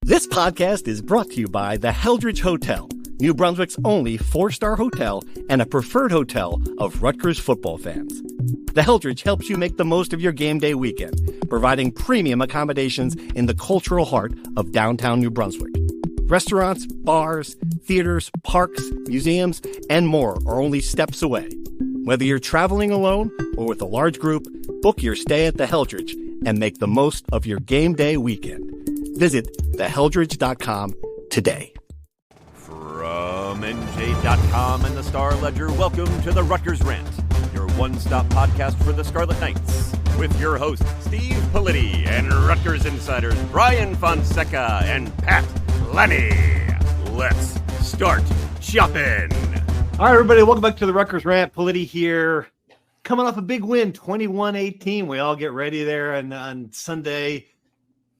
This podcast is brought to you by the Heldridge Hotel, New Brunswick's only 4-star hotel and a preferred hotel of Rutgers football fans. The Heldridge helps you make the most of your game day weekend, providing premium accommodations in the cultural heart of downtown New Brunswick. Restaurants, bars, theaters, parks, museums, and more are only steps away. Whether you're traveling alone or with a large group, book your stay at the Heldridge and make the most of your game day weekend. Visit theheldridge.com today. From NJ.com and the Star Ledger, welcome to the Rutgers Rant, your one-stop podcast for the Scarlet Knights, with your hosts Steve Politti and Rutgers insiders Brian Fonseca and Pat Lenny. Let's start shopping. All right, everybody, welcome back to the Rutgers Rant. Politti here. Coming off a big win, 21-18. We all get ready there, and on Sunday,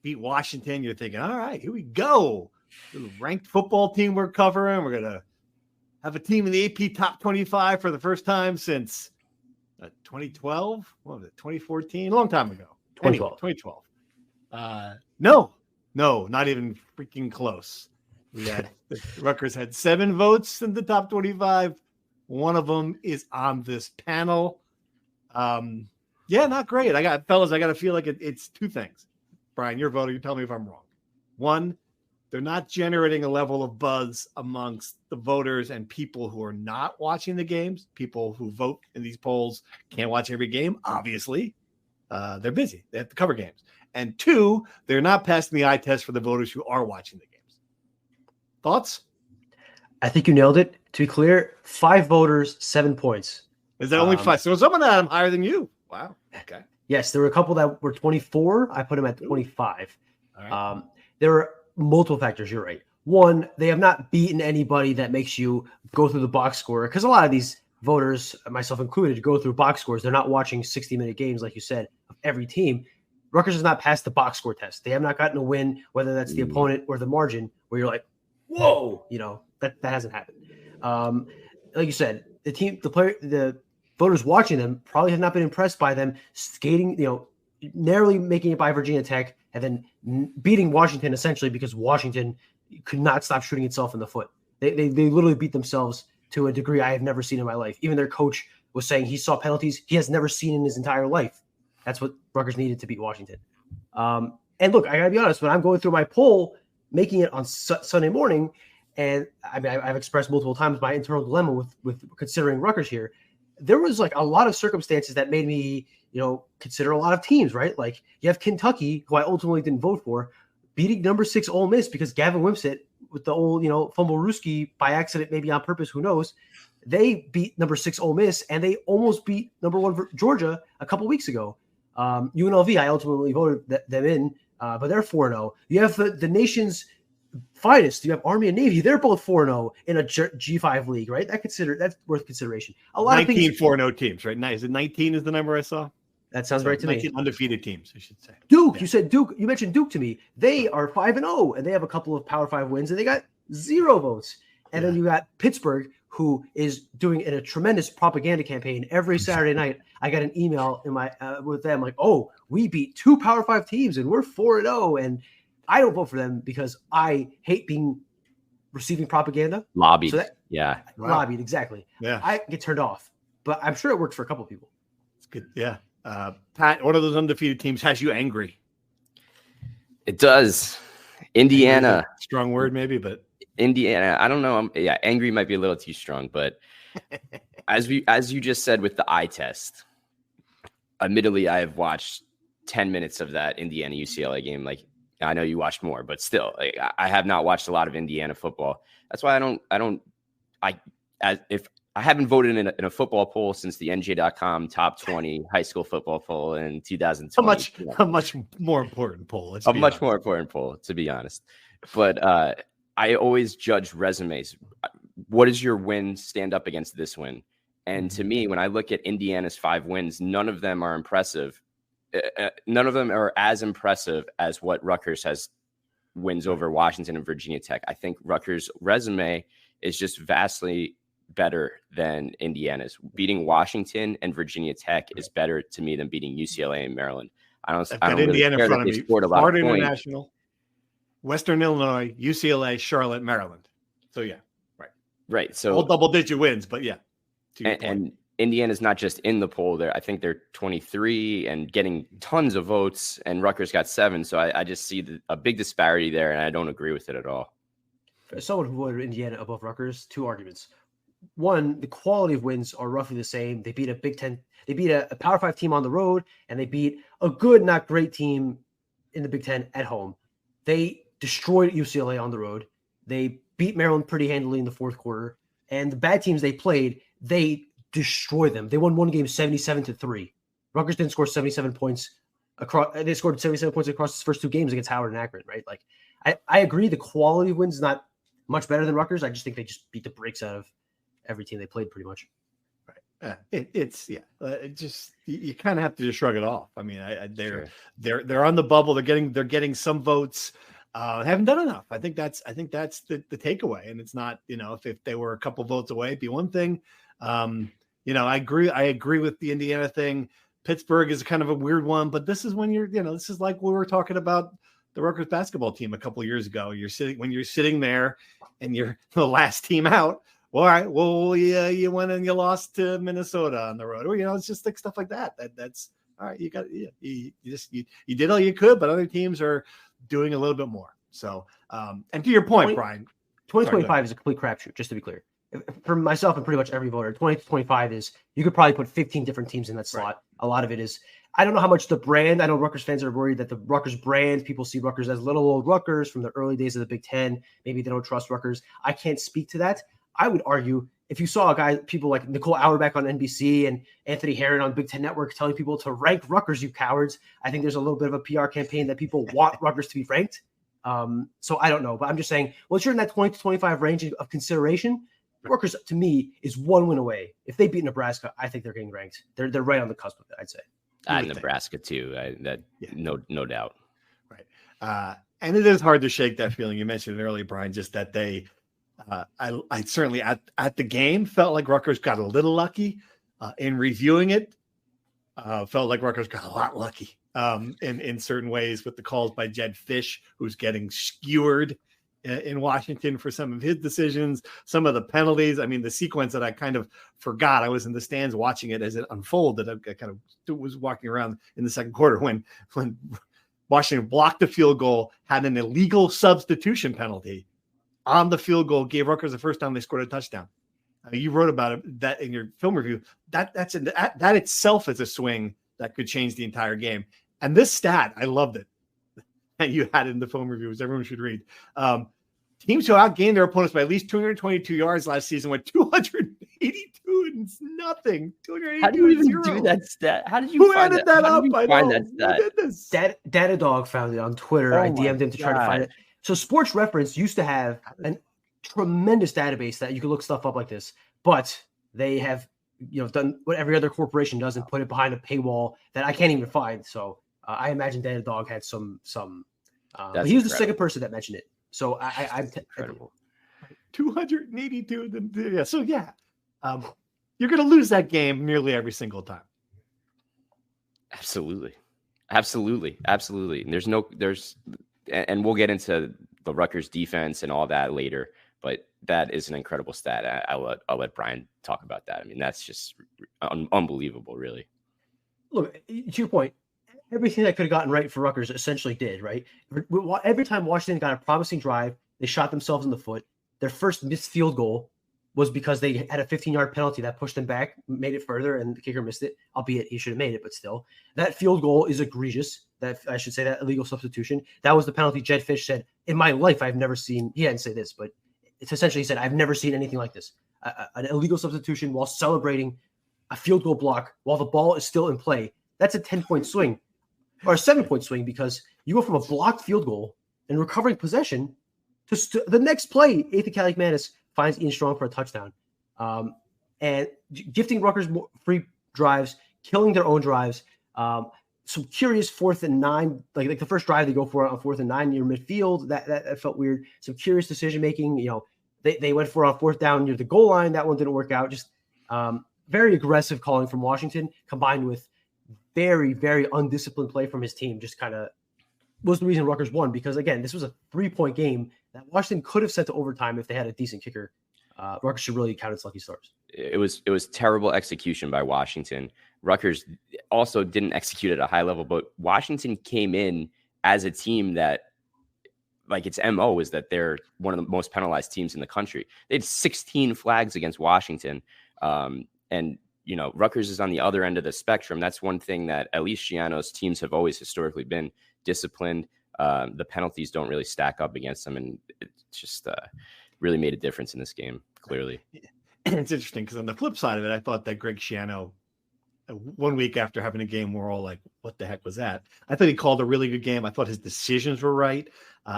beat Washington. You're thinking, all right, here we go. The ranked football team we're covering. We're going to have a team in the AP top 25 for the first time since 2012. What was it, 2014? A long time ago. 2012. No, not even freaking close. Rutgers had 7 votes in the top 25. One of them is on this panel. Yeah, not great. I got to feel like it's two things. Brian, your voter, you tell me if I'm wrong. One, they're not generating a level of buzz amongst the voters and people who are not watching the games. People who vote in these polls can't watch every game, obviously. They're busy. They have to cover games. And 2, they're not passing the eye test for the voters who are watching the games. Thoughts? I think you nailed it. To be clear, 5 voters, 7 points. Is that only 5? So some of them higher than you. Wow. Okay. Yes, there were a couple that were 24. I put them at 25. All right. There were multiple factors. You're right. One, they have not beaten anybody that makes you go through the box score, because a lot of these voters, myself included, go through box scores. They're not watching 60-minute games, like you said, of every team. Rutgers has not passed the box score test. They have not gotten a win, whether that's the opponent or the margin, where you're like, whoa, that hasn't happened. Like you said, the voters watching them probably have not been impressed by them skating, narrowly making it by Virginia Tech and then beating Washington essentially because Washington could not stop shooting itself in the foot. They literally beat themselves to a degree I have never seen in my life. Even their coach was saying he saw penalties he has never seen in his entire life. That's what Rutgers needed to beat Washington. And look, I got to be honest, when I'm going through my poll, making it on Sunday morning, and I mean, I've expressed multiple times my internal dilemma with considering Rutgers here. There was like a lot of circumstances that made me, consider a lot of teams, right? Like you have Kentucky, who I ultimately didn't vote for, beating number 6 Ole Miss because Gavin Wimsatt with the old, fumble Ruski by accident, maybe on purpose, who knows? They beat number 6 Ole Miss and they almost beat number 1 Georgia a couple weeks ago. UNLV, I ultimately voted them in, but they're 4-0. You have the nation's finest. You have Army and Navy. They're both 4-0 in a G5 league, right? That's worth consideration. A lot 19 of things. 4-0 teams, right? Is it 19 is the number I saw? That sounds right to 19 me. undefeated teams, I should say. Duke, Yeah. You said Duke. You mentioned Duke to me. They are 5-0, and they have a couple of Power 5 wins, and they got 0 votes. And then you got Pittsburgh, who is doing a tremendous propaganda campaign every Saturday night. I got an email in my with them like, "Oh, we beat 2 Power 5 teams, and we're 4-0." And I don't vote for them because I hate receiving propaganda. Lobbied. So lobbied, exactly. Yeah. I get turned off, but I'm sure it works for a couple of people. It's good. Yeah. Pat, one of those undefeated teams has you angry. It does. Indiana. Strong word maybe, but Indiana. I don't know. Angry might be a little too strong, but as you just said with the eye test, admittedly, I have watched 10 minutes of that Indiana UCLA game. Like, I know you watched more, but still, I have not watched a lot of Indiana football. That's why if I haven't voted in a football poll since the NJ.com top 20 high school football poll in 2020. A much more important poll. More important poll, to be honest. But I always judge resumes. What does your win stand up against this win? And to me, when I look at Indiana's 5 wins, none of them are impressive. None of them are as impressive as what Rutgers has wins over Washington and Virginia Tech. I think Rutgers' resume is just vastly better than Indiana's. Beating Washington and Virginia Tech is better to me than beating UCLA and Maryland. I don't Indiana really in front of me. Florida International. Western Illinois, UCLA, Charlotte, Maryland. So yeah, Right. So all double-digit wins, but yeah. And Indiana's not just in the poll there. I think they're 23 and getting tons of votes, and Rutgers got 7. So I just see a big disparity there, and I don't agree with it at all. As someone who voted Indiana above Rutgers, 2 arguments. One, the quality of wins are roughly the same. They beat a Big Ten, they beat a Power 5 team on the road, and they beat a good, not great team in the Big Ten at home. They destroyed UCLA on the road. They beat Maryland pretty handily in the fourth quarter. And the bad teams they played, they destroyed them. They won one game 77-3. Rutgers didn't score 77 points across. They scored 77 points across his first 2 games against Howard and Akron, right? Like, I agree the quality of wins is not much better than Rutgers. I just think they just beat the brakes out of every team they played pretty much. Right. You kind of have to just shrug it off. I mean, they're on the bubble. They're getting some votes. Haven't done enough. I think that's the takeaway. And it's not, if they were a couple votes away, it'd be one thing. I agree with the Indiana thing. Pittsburgh is kind of a weird one, but this is when this is like we were talking about the Rutgers basketball team a couple of years ago. You're sitting there and you're the last team out. Well, all right. Well, yeah, you went and you lost to Minnesota on the road, or it's just like stuff like that. That's all right. You got you did all you could, but other teams are doing a little bit more. So, and to your point, Brian, 2025 is a complete crapshoot. Just to be clear, for myself and pretty much every voter, 2025 is you could probably put 15 different teams in that slot. Right. A lot of it is. I don't know how much the brand. I know Rutgers fans are worried that the Rutgers brand, people see Rutgers as little old Rutgers from the early days of the Big Ten. Maybe they don't trust Rutgers. I can't speak to that. I would argue if you saw people like Nicole Auerbach on NBC and Anthony Herron on Big Ten Network telling people to rank Rutgers, you cowards, I think there's a little bit of a PR campaign that people want Rutgers to be ranked. So I don't know, but I'm just saying, once you're in that 20 to 25 range of consideration, Rutgers to me is 1 win away. If they beat Nebraska, I think they're getting ranked. They're right on the cusp of it, I'd say. Nebraska too. No doubt. Right. And it is hard to shake that feeling. You mentioned it earlier, Brian, just that they, I certainly at the game felt like Rutgers got a little lucky. In reviewing it, felt like Rutgers got a lot lucky in certain ways with the calls by Jed Fish, who's getting skewered in Washington for some of his decisions, some of the penalties. I mean, the sequence that I kind of forgot. I was in the stands watching it as it unfolded. I kind of was walking around in the second quarter when Washington blocked the field goal, had an illegal substitution penalty on the field goal, gave Rutgers the first time they scored a touchdown. I mean, you wrote about it that in your film review. That itself is a swing that could change the entire game. And this stat, I loved it. And you had it in the film reviews. Everyone should read. Teams who outgained their opponents by at least 222 yards last season went 282 and nothing. 282 How do you even 0. do that stat? How did you Who find added that up? I find that stat? Who did this? Data Dog found it on Twitter. Oh I DM'd him to try to find it. So Sports Reference used to have a tremendous database that you could look stuff up like this, but they have done what every other corporation does and put it behind a paywall that I can't even find. So I imagine Data Dog had some. But he was the second person that mentioned it. So I'm incredible. 282. Yeah. So yeah, you're going to lose that game nearly every single time. Absolutely. And we'll get into the Rutgers defense and all that later, but that is an incredible stat. I'll let Brian talk about that. I mean, that's just unbelievable, really. Look, to your point, everything that could have gotten right for Rutgers essentially did, right? Every time Washington got a promising drive, they shot themselves in the foot. Their first missed field goal was because they had a 15-yard penalty that pushed them back, made it further, and the kicker missed it, albeit he should have made it, but still. That field goal is egregious. That illegal substitution. That was the penalty Jed Fish said, in my life, I've never seen, he didn't say this, but it's essentially he said, I've never seen anything like this. An illegal substitution while celebrating a field goal block while the ball is still in play. That's a 10-point swing or a 7-point swing because you go from a blocked field goal and recovering possession to the next play. Athan Kaliakmanis finds Ian Strong for a touchdown and gifting Rutgers more free drives, killing their own drives. Some curious 4th and 9, like the first drive they go for it on 4th and 9 near midfield. That felt weird. Some curious decision making. They went for it on 4th down near the goal line. That one didn't work out. Just very aggressive calling from Washington, combined with very, very undisciplined play from his team. Just kind of was the reason Rutgers won, because again, this was a 3-point game that Washington could have sent to overtime if they had a decent kicker. Rutgers should really count its lucky stars. It was terrible execution by Washington. Rutgers also didn't execute at a high level, but Washington came in as a team that, like, its MO is that they're one of the most penalized teams in the country. They had 16 flags against Washington. And, you know, Rutgers is on the other end of the spectrum. That's one thing that at least Ciarrocca's teams have always historically been disciplined. The penalties don't really stack up against them. And it just really made a difference in this game, clearly. It's interesting because on the flip side of it, I thought that Greg Schiano, 1 week after having a game, we're all like, what the heck was that? I thought he called a really good game. I thought his decisions were right.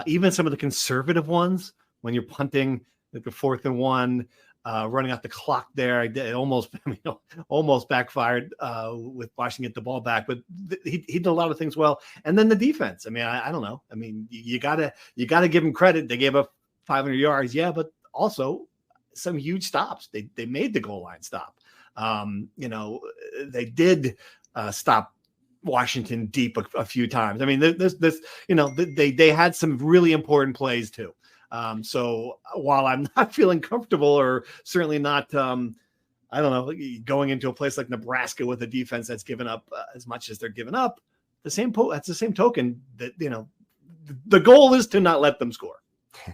Even some of the conservative ones, when you're punting like the 4th and 1, running out the clock there, it almost backfired with Washington get the ball back, but he did a lot of things well. And then the defense. I mean, I don't know. I mean, you gotta give him credit. They gave up 500 yards, yeah, but also some huge stops. They made the goal line stop. They did stop Washington deep a few times. I mean, they had some really important plays too. So while I'm not feeling comfortable, or certainly not, going into a place like Nebraska with a defense that's given up as much as they're giving up, that's the same token that, the goal is to not let them score.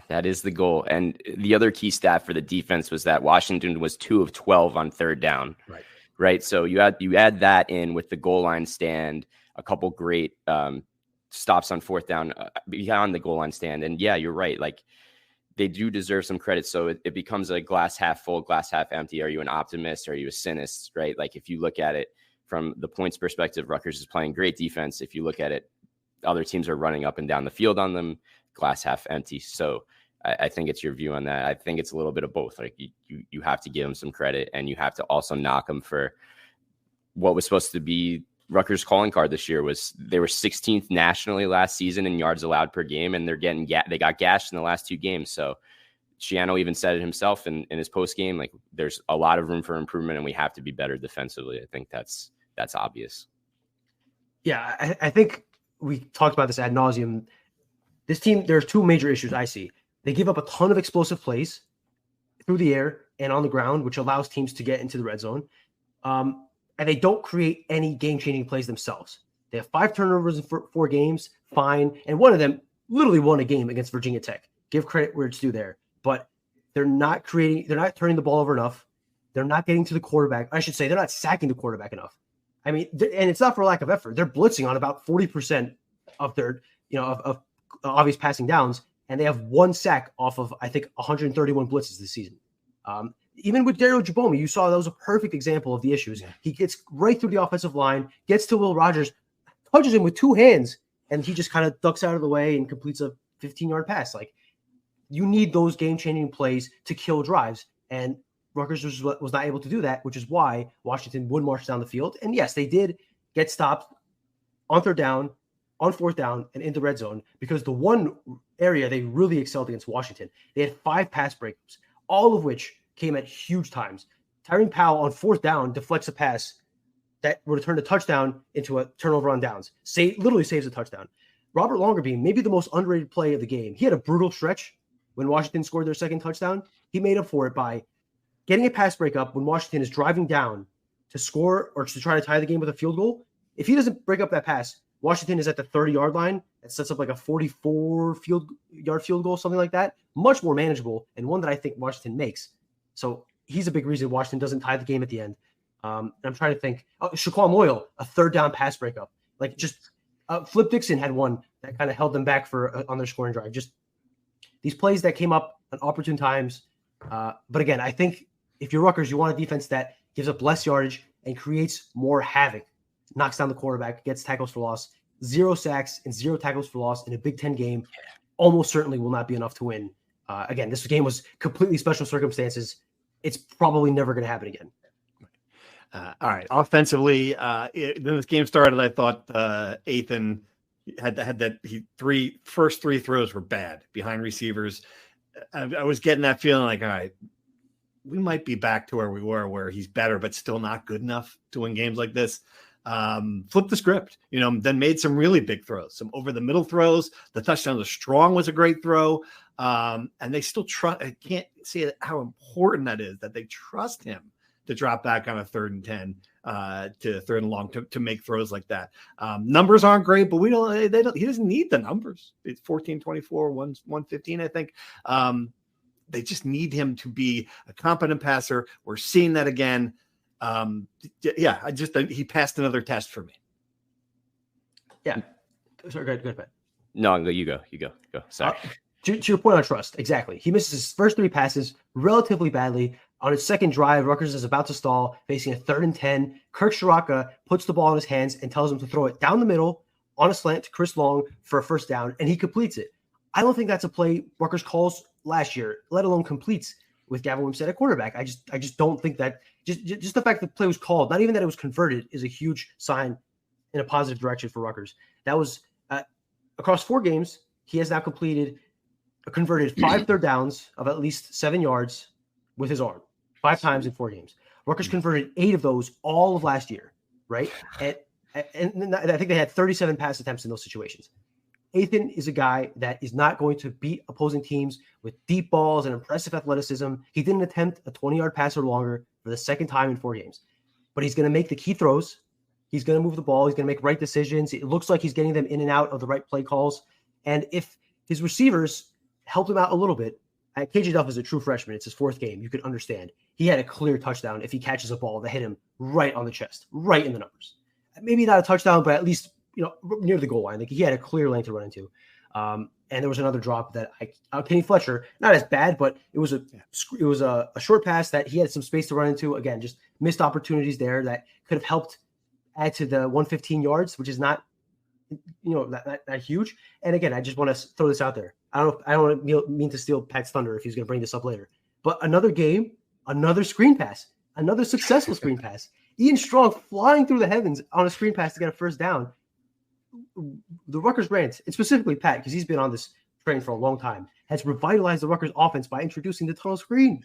That is the goal. And the other key stat for the defense was that Washington was 2 of 12 on 3rd down. Right. So you add that in with the goal line stand, a couple great stops on 4th down beyond the goal line stand. And yeah, you're right. Like, they do deserve some credit. So it becomes a glass half full, glass half empty. Are you an optimist? Are you a cynic? Right. Like, if you look at it from the points perspective, Rutgers is playing great defense. If you look at it, other teams are running up and down the field on them, glass half empty. So I think it's your view on that. I think it's a little bit of both. Like, you have to give them some credit, and you have to also knock them for what was supposed to be Rutgers' calling card this year. Was they were 16th nationally last season in yards allowed per game, and they got gashed in the last 2 games. So Schiano even said it himself in his post game. Like, there's a lot of room for improvement, and we have to be better defensively. I think that's obvious. Yeah, I think we talked about this ad nauseum. This team, there's 2 major issues I see. They give up a ton of explosive plays through the air and on the ground, which allows teams to get into the red zone. And they don't create any game-changing plays themselves. They have 5 turnovers in 4 games, fine. And one of them literally won a game against Virginia Tech. Give credit where it's due there. But they're not turning the ball over enough. They're not getting to the quarterback. I should say they're not sacking the quarterback enough. I mean, and it's not for lack of effort. They're blitzing on about 40% of their, of obvious passing downs. And they have 1 sack off of, I think, 131 blitzes this season. Even with Daryl Jabomi, you saw that was a perfect example of the issues. Yeah. He gets right through the offensive line, gets to Will Rogers, touches him with 2 hands, and he just kind of ducks out of the way and completes a 15-yard pass. Like, you need those game-changing plays to kill drives, and Rutgers was not able to do that, which is why Washington would march down the field. And yes, they did get stopped on 3rd down, on 4th down, and in the red zone, because the one area they really excelled against Washington, they had 5 pass breakups, all of which came at huge times. Tyrone Powell on 4th down deflects a pass that would have turned a touchdown into a turnover on downs. Literally saves a touchdown. Robert Longerbeam, maybe the most underrated play of the game. He had a brutal stretch when Washington scored their 2nd touchdown. He made up for it by getting a pass breakup when Washington is driving down to score or to try to tie the game with a field goal. If he doesn't break up that pass, Washington is at the 30-yard line. It sets up like a 44-yard field goal, something like that. Much more manageable, and one that I think Washington makes. So he's a big reason Washington doesn't tie the game at the end. And I'm trying to think. Shaquan Loyal, a 3rd down pass breakup. Like, just Flip Dixon had one that kind of held them back on their scoring drive. Just these plays that came up at opportune times. But again, I think if you're Rutgers, you want a defense that gives up less yardage and creates more havoc. Knocks down the quarterback, gets tackles for loss. 0 sacks and 0 tackles for loss in a Big Ten game almost certainly will not be enough to win. Again, this game was completely special circumstances. It's probably never going to happen again. All right. Offensively, when this game started, I thought Athan had that first 3 throws were bad behind receivers. I was getting that feeling like, all right, we might be back to where we were, where he's better, but still not good enough to win games like this. flipped the script, then made some really big throws, some over the middle throws. The touchdown to Strong was a great throw. And they still trust. I can't say how important that is, that they trust him to drop back on a 3rd and 10 to 3rd and long to make throws like that. Numbers aren't great, but he doesn't need the numbers. It's 14, 24, 115, I think. They just need him to be a competent passer. We're seeing that again. He passed another test for me. Yeah. Sorry, go ahead, Pat. No, you go. Sorry. To your point on trust, exactly. He misses his first 3 passes relatively badly. On his second drive, Rutgers is about to stall, facing a 3rd and 10. Kirk Ciarrocca puts the ball in his hands and tells him to throw it down the middle on a slant to Chris Long for a first down, and he completes it. I don't think that's a play Rutgers calls last year, let alone completes with Gavin Wimsatt at quarterback. I just don't think that just the fact that the play was called, not even that it was converted, is a huge sign in a positive direction for Rutgers. That was across 4 games. He has now converted 5 third downs of at least 7 yards with his arm, 5 times in 4 games. Rutgers converted 8 of those all of last year, right? And I think they had 37 pass attempts in those situations. Athan is a guy that is not going to beat opposing teams with deep balls and impressive athleticism. He didn't attempt a 20-yard pass or longer for the second time in 4 games. But he's going to make the key throws. He's going to move the ball. He's going to make right decisions. It looks like he's getting them in and out of the right play calls. And if his receivers helped him out a little bit, KJ Duff is a true freshman. It's his 4th game. You could understand. He had a clear touchdown if he catches a ball that hit him right on the chest, right in the numbers. Maybe not a touchdown, but at least near the goal line. Like, he had a clear lane to run into. And there was another drop that Kenny Fletcher, not as bad, but it was a short pass that he had some space to run into. Again, just missed opportunities there that could have helped add to the 115 yards, which is not, not huge. And again, I just want to throw this out there. I don't mean to steal Pat's thunder if he's going to bring this up later, but another game, another screen pass, another successful screen pass. Ian Strong flying through the heavens on a screen pass to get a first down. The Rutgers Rant, and specifically Pat, because he's been on this train for a long time, has revitalized the Rutgers offense by introducing the tunnel screen.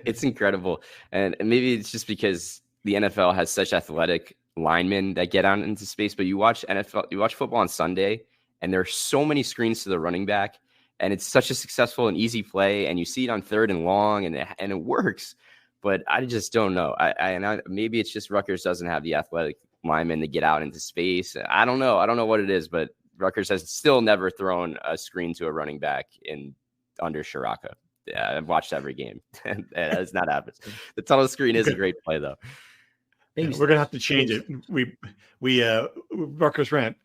It's incredible. And maybe it's just because the NFL has such athletic linemen that get out into space, but you watch football on Sunday, and there are so many screens to the running back, and it's such a successful and easy play, and you see it on 3rd and long, and it works. But I just don't know. Maybe it's just Rutgers doesn't have the athletic linemen to get out into space. I don't know. I don't know what it is, but Rutgers has still never thrown a screen to a running back under Ciarrocca. Yeah, I've watched every game. And it's not happened. The tunnel screen is a great play, though. Yeah, we're gonna have to change it. We Rutgers Rant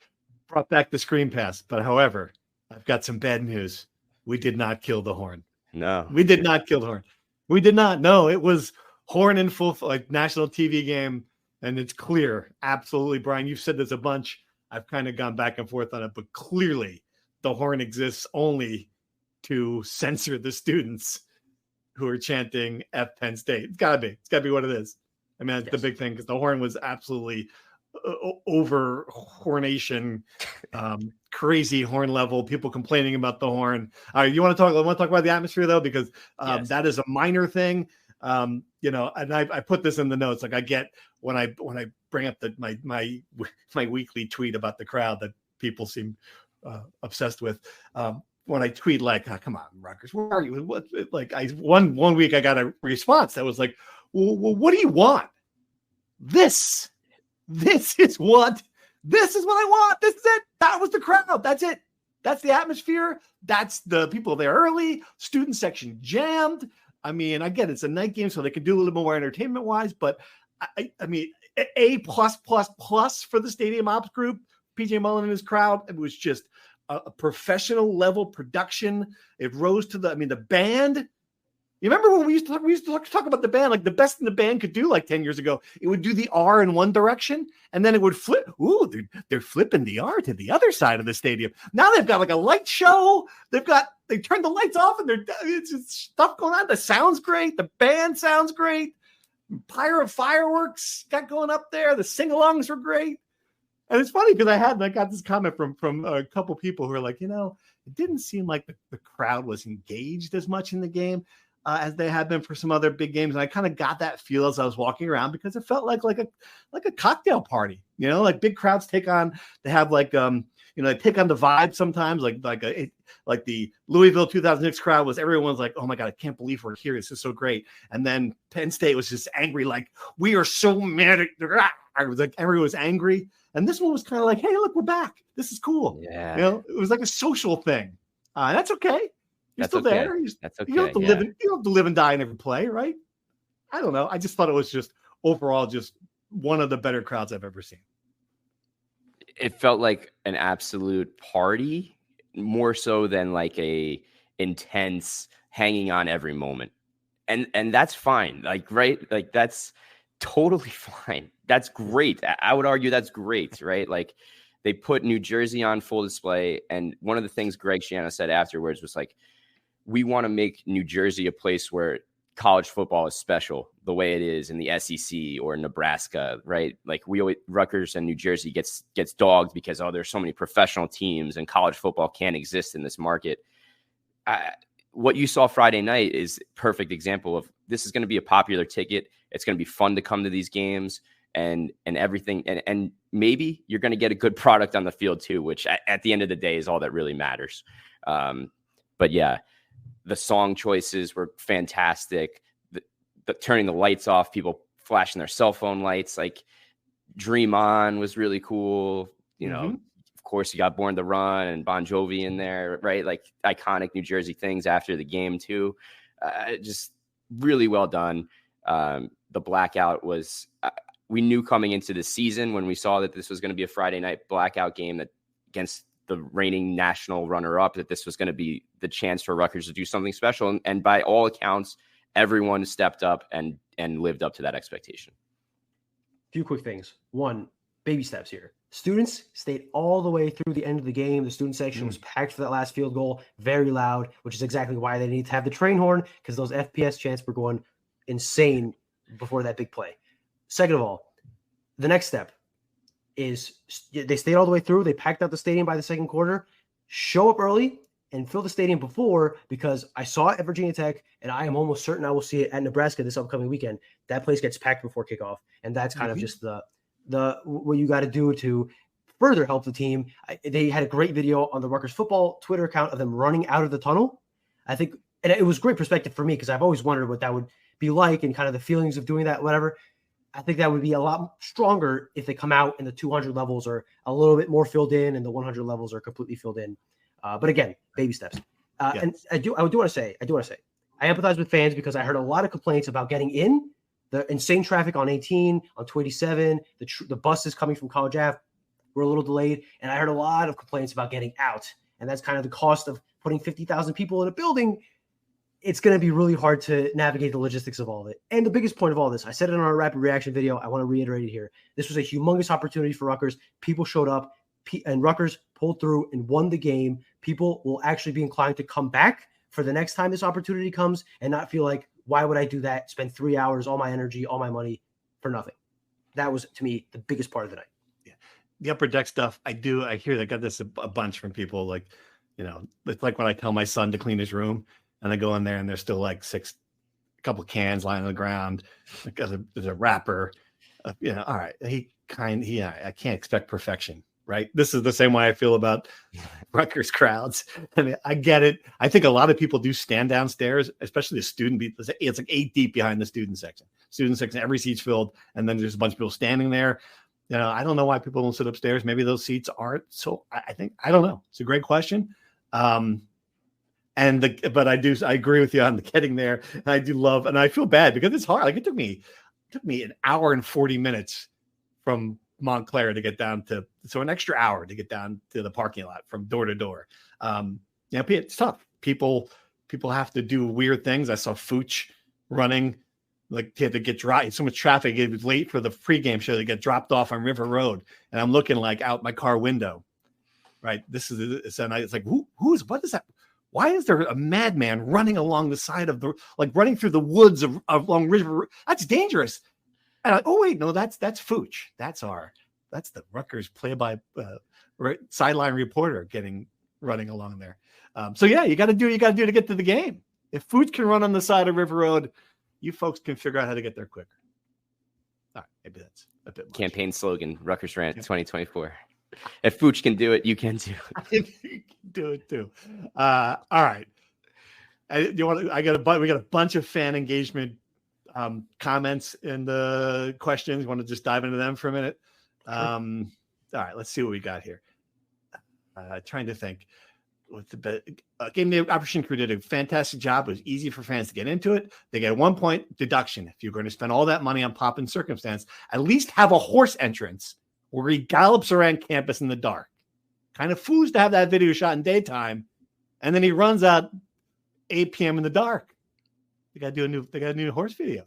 brought back the screen pass, but however, I've got some bad news. We did not kill the horn. No, we did not kill the horn. We did not. No, it was horn in full, like, national TV game, and it's clear. Absolutely, Brian. You've said this a bunch. I've kind of gone back and forth on it, but clearly, the horn exists only to censor the students who are chanting F Penn State. It's gotta be what it is. I mean, that's the big thing, because the horn was absolutely over hornation, crazy horn level. People complaining about the horn. You want to talk about the atmosphere, though, because that is a minor thing. And I put this in the notes. Like, I get when I bring up my weekly tweet about the crowd that people seem obsessed with. When I tweet, like, oh, come on, Rutgers, where are you? What? Like, one week I got a response that was like, well, what do you want? This is what I want. This is it. That was the crowd. That's it. That's the atmosphere. That's the people there early. Student section jammed. I mean, I get it's a night game, so they could do a little more entertainment wise, but I mean, A++ for the stadium ops group, PJ Mullen and his crowd. It was just a professional level production. It rose to the band. You remember when we used to talk about the band, like the best thing the band could do like 10 years ago? It would do the R in one direction, and then it would flip. Ooh, they're flipping the R to the other side of the stadium. Now they've got like a light show. They turned the lights off, and it's just stuff going on. The sound's great. The band sounds great. Fireworks got going up there. The sing-alongs were great. And it's funny because I got this comment from a couple people who are like, it didn't seem like the crowd was engaged as much in the game. as they have been for some other big games. And I kind of got that feel as I was walking around because it felt like a cocktail party, like big crowds they have like, they take on the vibe sometimes, like the Louisville 2006 crowd was, everyone's like, oh my God, I can't believe we're here. This is so great. And then Penn State was just angry, like, we are so mad at I was like, everyone was angry. And this one was kind of like, hey, look, we're back. This is cool. Yeah. It was like a social thing. That's okay. You're still okay. there. That's okay. You don't have to live and die in every play, right? I don't know. I just thought it was just overall just one of the better crowds I've ever seen. It felt like an absolute party, more so than like a intense hanging on every moment. And that's fine. Like, right? Like, that's totally fine. That's great. I would argue that's great, right? Like, they put New Jersey on full display. And one of the things Greg Schiano said afterwards was like, we want to make New Jersey a place where college football is special the way it is in the SEC or Nebraska, right? Like, Rutgers and New Jersey gets dogged because, there's so many professional teams and college football can't exist in this market. What you saw Friday night is a perfect example of this is going to be a popular ticket. It's going to be fun to come to these games and everything. And maybe you're going to get a good product on the field too, which at the end of the day is all that really matters. But yeah, the song choices were fantastic. The turning the lights off, people flashing their cell phone lights, like Dream On was really cool. Of course, you got Born to Run and Bon Jovi in there, right? Like iconic New Jersey things after the game too. Just really well done. The blackout was, we knew coming into the season when we saw that this was going to be a Friday night blackout game that against the reigning national runner-up, that this was going to be the chance for Rutgers to do something special. And by all accounts, everyone stepped up and lived up to that expectation. Few quick things. One, baby steps here. Students stayed all the way through the end of the game. The student section was packed for that last field goal, very loud, which is exactly why they need to have the train horn, because those FPS chants were going insane before that big play. Second of all, the next step is they stayed all the way through. They packed out the stadium by the second quarter. Show up early and fill the stadium before, because I saw it at Virginia Tech, and I am almost certain I will see it at Nebraska this upcoming weekend. That place gets packed before kickoff, and that's kind of just the what you got to do to further help the team. They had a great video on the Rutgers football Twitter account of them running out of the tunnel. I think, and it was great perspective for me because I've always wondered what that would be like and kind of the feelings of doing that, whatever. I think that would be a lot stronger if they come out and the 200 levels are a little bit more filled in and the 100 levels are completely filled in. But again, baby steps. And I do want to say, I empathize with fans because I heard a lot of complaints about getting in. The insane traffic on 18, on 287, the buses coming from College Ave were a little delayed. And I heard a lot of complaints about getting out. And that's kind of the cost of putting 50,000 people in a building. It's going to be really hard to navigate the logistics of all of it. And the biggest point of all this, I said it in our rapid reaction video. I want to reiterate it here. This was a humongous opportunity for Rutgers. People showed up and Rutgers pulled through and won the game. People will actually be inclined to come back for the next time this opportunity comes and not feel like, why would I do that? Spend 3 hours, all my energy, all my money for nothing. That was, to me, the biggest part of the night. Yeah. The upper deck stuff, I hear I got this a bunch from people. Like, it's like when I tell my son to clean his room and I go in there and there's still like a couple cans lying on the ground. Like there's a wrapper. All right. I can't expect perfection. Right. This is the same way I feel about Rutgers crowds. I mean, I get it. I think a lot of people do stand downstairs, especially the student. It's like 8 deep behind the student section. Every seat's filled. And then there's a bunch of people standing there. I don't know why people don't sit upstairs. Maybe those seats aren't. So I don't know. It's a great question. But I agree with you on the getting there. And I do love, and I feel bad because it's hard. Like it took me an hour and 40 minutes from Montclair to get down so an extra hour to get down to the parking lot from door to door. It's tough. People have to do weird things. I saw Fooch running, like he had to get dropped. So much traffic. It was late for the pregame show to get dropped off on River Road. And I'm looking like out my car window. Right. It's like, what is that? Why is there a madman running along the side of running through the woods along River? That's dangerous. And that's Fooch. That's the Rutgers play-by sideline reporter running along there. You got to do to get to the game. If Fooch can run on the side of River Road, you folks can figure out how to get there quicker. All right, maybe that's a bit much. Campaign slogan, Rutgers Rant 2024. If Fooch can do it, you can too. You can do it too. All right. We got a bunch of fan engagement comments in the questions. Want to just dive into them for a minute? Sure. All right, let's see what we got here. Trying to think. Game Day Operation Crew did a fantastic job. It was easy for fans to get into it. They get a 1 point deduction. If you're going to spend all that money on pop and circumstance, at least have a horse entrance where he gallops around campus in the dark. Kind of foos to have that video shot in daytime, and then he runs out 8 p.m. in the dark. They got a new horse video.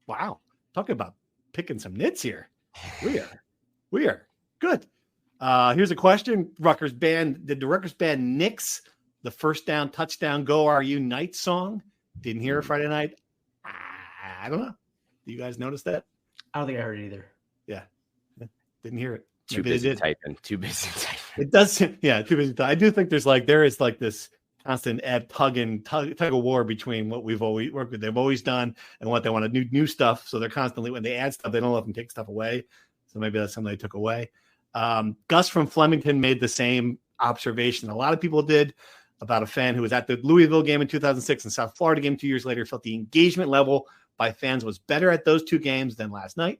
Wow. Talking about picking some nits here. We are good. Here's a question. Did the Rutgers band nix the first down, touchdown, go RU Knights song? Didn't hear it Friday night. I don't know. Do you guys notice that? I don't think I heard it either. Yeah. Didn't hear it. Too busy typing. It does. Yeah. Too busy. I do think there is this constant tug of war between what we've always worked with, they've always done, and what they want to do new stuff. So they're constantly, when they add stuff, they don't let them take stuff away. So maybe that's something they took away. Gus from Flemington made the same observation a lot of people did about a fan who was at the Louisville game in 2006 and South Florida game 2 years later, felt the engagement level by fans was better at those two games than last night.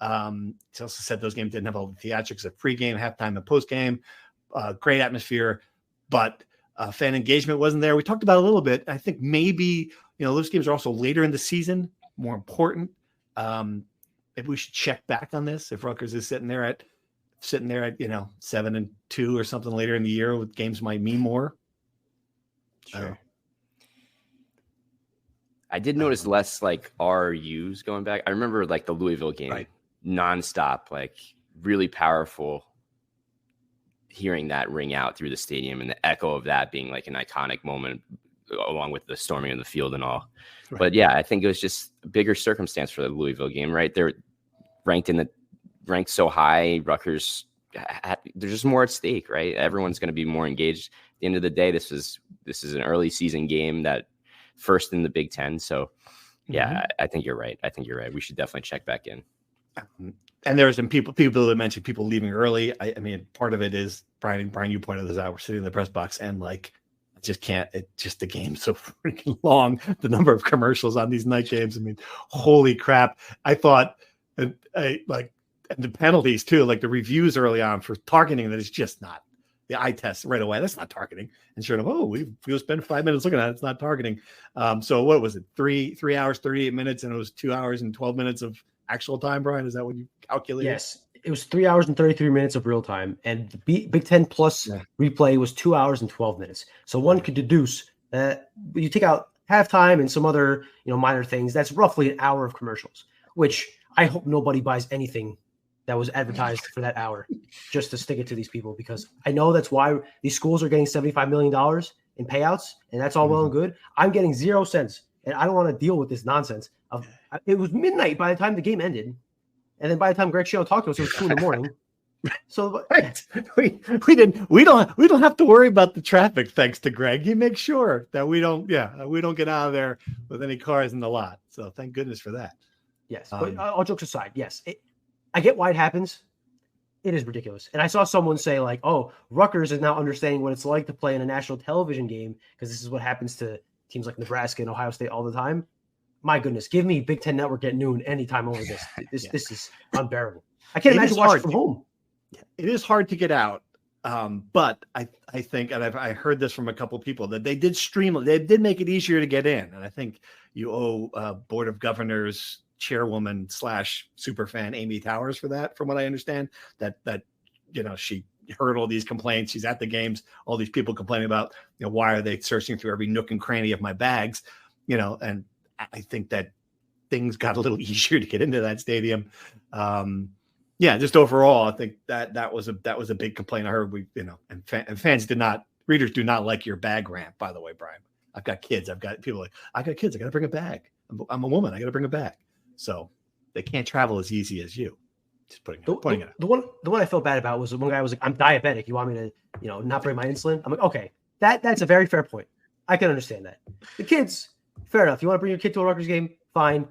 He also said those games didn't have all the theatrics of pregame, halftime, and postgame. Great atmosphere, but fan engagement wasn't there. We talked about it a little bit. I think maybe, those games are also later in the season, more important. Maybe we should check back on this. If Rutgers is sitting there at 7-2 or something later in the year, with games might mean more. Sure. I did notice less RUs going back. I remember the Louisville game, right, nonstop, really powerful. Hearing that ring out through the stadium and the echo of that being an iconic moment, along with the storming of the field and all. Right. But yeah, I think it was just a bigger circumstance for the Louisville game, right? They're ranked so high. Rutgers, there's just more at stake, right? Everyone's going to be more engaged. At the end of the day, this is an early season game, that first in the Big Ten. So yeah, I think you're right. We should definitely check back in. And there are some people that mentioned people leaving early. I mean, part of it is Brian, you pointed this out. We're sitting in the press box and the game's so freaking long. The number of commercials on these night games. I mean, holy crap. I thought and the penalties too, the reviews early on for targeting, that is just not the eye test right away. That's not targeting. And sure enough, we'll spend 5 minutes looking at it. It's not targeting. So what was it? 3 hours, 38 minutes, and it was 2 hours and 12 minutes of actual time, Brian? Is that what you calculated? Yes. It was 3 hours and 33 minutes of real time. And the Big Ten Plus replay was 2 hours and 12 minutes. So one could deduce that you take out halftime and some other, minor things. That's roughly an hour of commercials, which I hope nobody buys anything that was advertised for that hour just to stick it to these people, because I know that's why these schools are getting $75 million in payouts, and that's all well and good. I'm getting 0 cents, and I don't want to deal with this nonsense. It was midnight by the time the game ended, and then by the time Greg Schill talked to us, it was 2 a.m. So right. we don't have to worry about the traffic, thanks to Greg. He makes sure that we don't get out of there with any cars in the lot. So thank goodness for that. Yes, but all jokes aside, yes, I get why it happens. It is ridiculous. And I saw someone say Rutgers is now understanding what it's like to play in a national television game, because this is what happens to teams like Nebraska and Ohio State all the time. My goodness, give me Big Ten Network at noon anytime over this. This is unbearable. I can't imagine watching from home. It is hard to get out. But I think, and I heard this from a couple of people, that they did they did make it easier to get in. And I think you owe Board of Governors chairwoman / superfan Amy Towers for that, from what I understand, that she heard all these complaints. She's at the games, all these people complaining about, why are they searching through every nook and cranny of my bags, and I think that things got a little easier to get into that stadium. Just overall, I think that was a big complaint I heard. Readers do not like your bag rant, by the way, Brian. I've got kids. I've got people I got kids. I got to bring a bag. I'm a woman. I got to bring a bag. So they can't travel as easy as you. Just pointing it out. The one I felt bad about was one guy was like, "I'm diabetic. You want me to, not bring my insulin?" I'm like, okay, that's a very fair point. I can understand that. The kids, fair enough. You want to bring your kid to a Rutgers game? Fine.